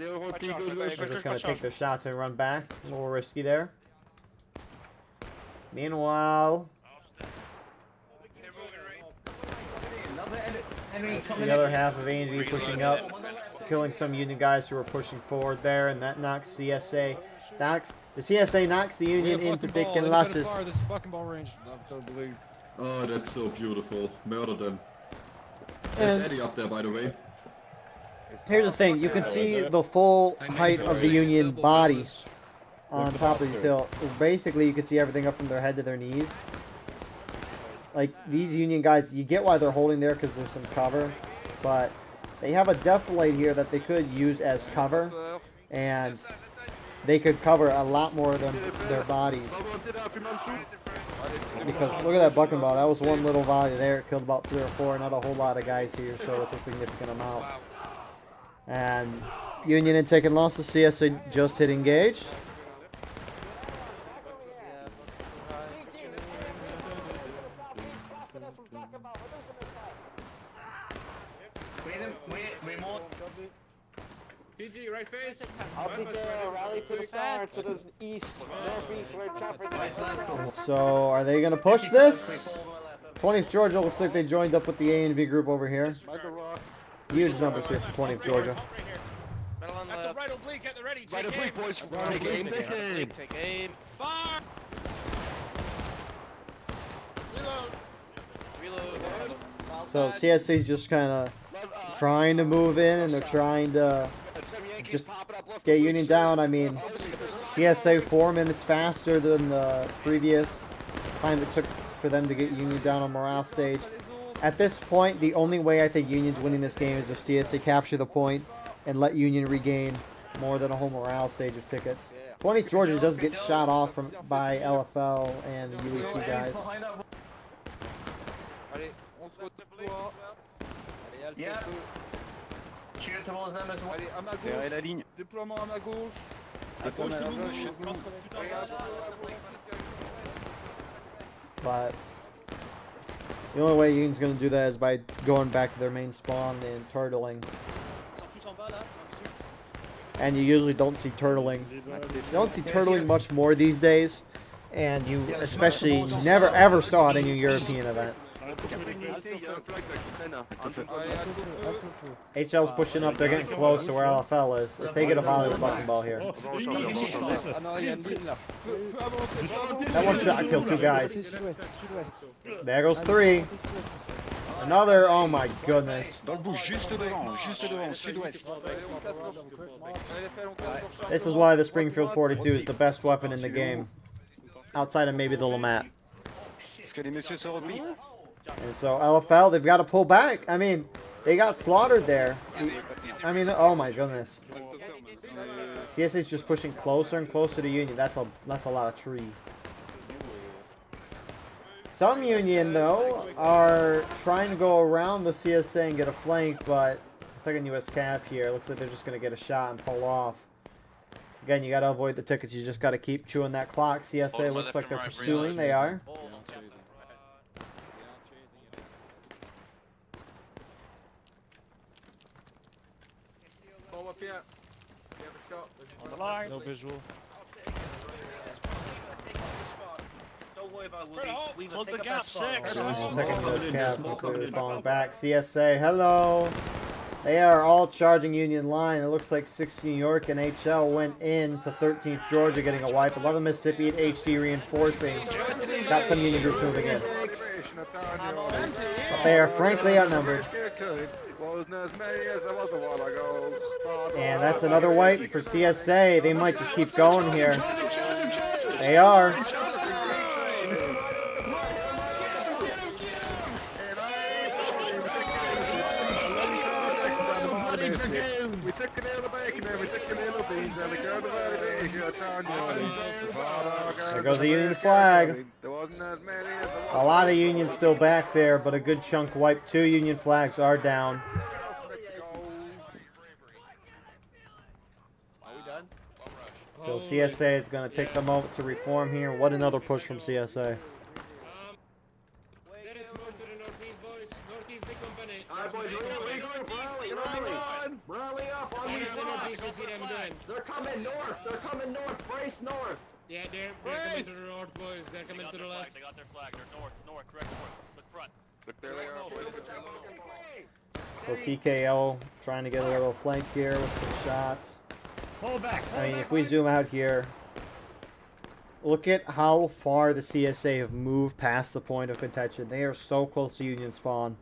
just going to take their shots and run back. A little risky there. Meanwhile, the other half of A&V pushing up, killing some Union guys who were pushing forward there, and that knocks CSA Knocks the CSA knocks the Union into taking losses. This is bucking-ball range. Oh, that's so beautiful. Murder them. And That's Eddie up there, by the way. here's the thing: you can see the full height of the Union body on top of these hills. Basically, you can see everything up from their head to their knees. Like, these Union guys, you get why they're holding there because there's some cover, but they have a defilade here that they could use as cover, and they could cover a lot more than their bodies. Because look at that bucking ball. That was one little volley there. It killed about 3 or 4. Not a whole lot of guys here, so it's a significant amount. And Union had taken losses. CSA just hit engaged. PG, right face. I'll take a rally to the start, to the east, northeast, where choppers. So, are they going to push this? 20th Georgia looks like they joined up with the A and B group over here. Huge numbers here for 20th Georgia. Right oblique, get the ready. Right oblique, boys. Take aim. Take aim. Take aim. Fire! Reload. So, CSA's just kind of trying to move in, and they're trying to just get Union down. I mean, CSA 4 minutes faster than the previous time it took for them to get Union down on morale stage. At this point, the only way I think Union's winning this game is if CSA capture the point and let Union regain more than a whole morale stage of tickets. 20th Georgia does get shot off by LFL and the UEC guys. Yeah. Shoot towards them as well. Serrez la ligne. Déploiement à ma gauche. Déploiement à la gauche. But the only way Union's going to do that is by going back to their main spawn and turtling. And you usually don't see turtling. You don't see turtling much more these days. And you especially never ever saw it in a European event. HL's pushing up, they're getting close to where LFL is. If they get a volley with bucking ball here. That one shot killed 2 guys. There goes 3. Another, oh my goodness. This is why the Springfield 42 is the best weapon in the game. Outside of maybe the Lamat. And so LFL, they've got to pull back. I mean, they got slaughtered there. I mean, oh my goodness. CSA's just pushing closer and closer to Union. That's a lot of tree. Some Union, though, are trying to go around the CSA and get a flank, but second US CAF here. Looks like they're just going to get a shot and pull off. Again, you got to avoid the tickets. You just got to keep chewing that clock. CSA looks like they're pursuing. They are. Up here. You have a shot. On the line. No visual. Don't worry about it. We will take the gap 6. Second US CAF completely falling back. CSA, hello. They are all charging Union line. It looks like 6 New York and HL went in to 13th Georgia getting a wipe. 11 Mississippi and HD reinforcing. Got some Union groups moving in. But they are frankly outnumbered. And that's another wipe for CSA. They might just keep going here. They are. There goes the Union flag. A lot of Union still back there, but a good chunk wiped. 2 Union flags are down. So CSA is going to take the moment to reform here. What another push from CSA. Rally up on these rocks. They're coming north. They're coming north. Brace north. Yeah, they're coming to the north, boys. They're coming to the left. They got their flag. They're north, correct north. Look front. Look, there they are, boys. So TKL trying to get a little flank here with some shots. Pull back. I mean, if we zoom out here, Look at how far the CSA have moved past the point of contention. They are so close to Union spawn.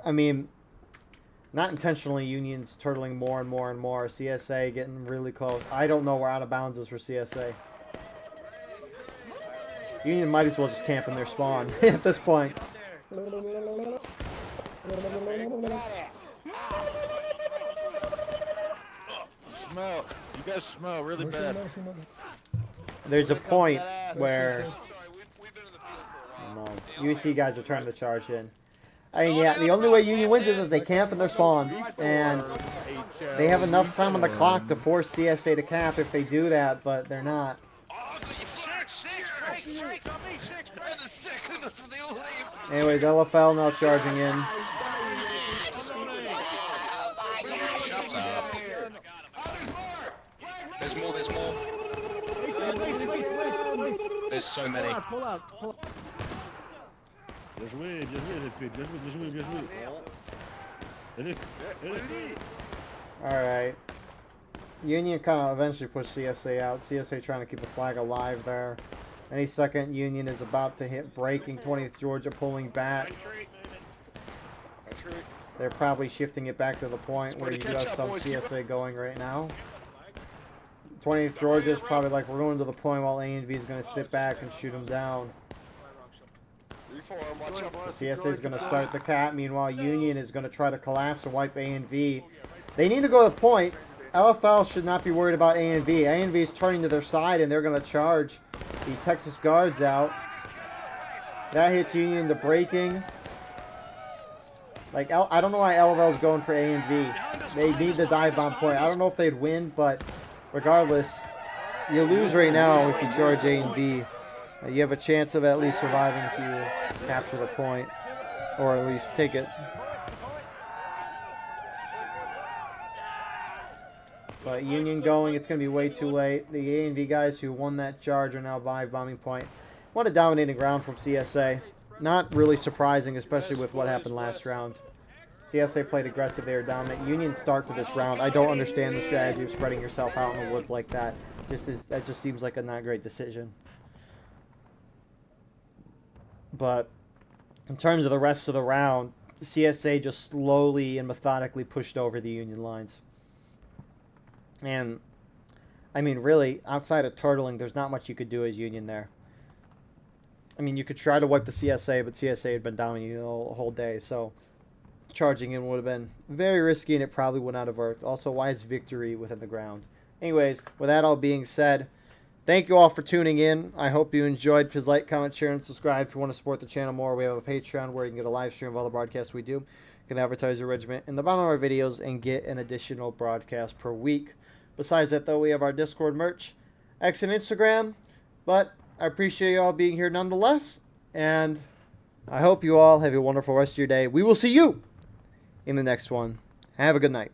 I mean, not intentionally, Union's turtling more and more and more. CSA getting really close. I don't know where out of bounds is for CSA. Union might as well just camp in their spawn at this point. Smell. You guys smell really bad. There's a point where UC guys are trying to charge in. I mean, yeah, the only way Union wins is if they camp in their spawn, and they have enough time on the clock to force CSA to cap if they do that, but they're not. Anyways, LFL now charging in. Shut up. There's more, there's more. There's so many. Pull out. Bien joué, bien joué. Alright. Union kind of eventually pushed CSA out. CSA trying to keep the flag alive there. Any second, Union is about to hit breaking. 20th Georgia pulling back. They're probably shifting it back to the point where you do have some CSA going right now. 20th Georgia is probably like, we're going to the point while A&V is going to step back and shoot them down. So CSA is going to start the cap. Meanwhile, Union is going to try to collapse and wipe A&V. They need to go to the point. LFL should not be worried about A&V. A&V is turning to their side, and they're going to charge the Texas Guards out. That hits Union to breaking. Like, I don't know why LFL is going for A&V. They need the dive bomb point. I don't know if they'd win, but regardless, you lose right now if you charge A&V. You have a chance of at least surviving if you capture the point, or at least take it. But Union going, it's going to be way too late. The A&V guys who won that charge are now dive bombing point. What a dominating round from CSA. Not really surprising, especially with what happened last round. CSA played aggressive. They were dominant. Union start to this round. I don't understand the strategy of spreading yourself out in the woods like that. That just seems like a not great decision. But in terms of the rest of the round, CSA just slowly and methodically pushed over the Union lines. And, I mean, really, outside of turtling, there's not much you could do as Union there. I mean, you could try to wipe the CSA, but CSA had been dominating the whole day, so charging in would have been very risky, and it probably would not have worked. Also, why is victory within the ground? Anyways, with that all being said, thank you all for tuning in. I hope you enjoyed. Please like, comment, share, and subscribe if you want to support the channel more. We have a Patreon where you can get a live stream of all the broadcasts we do. You can advertise your regiment in the bottom of our videos and get an additional broadcast per week. Besides that, though, we have our Discord merch, X and Instagram. But I appreciate you all being here nonetheless. And I hope you all have a wonderful rest of your day. We will see you in the next one. Have a good night.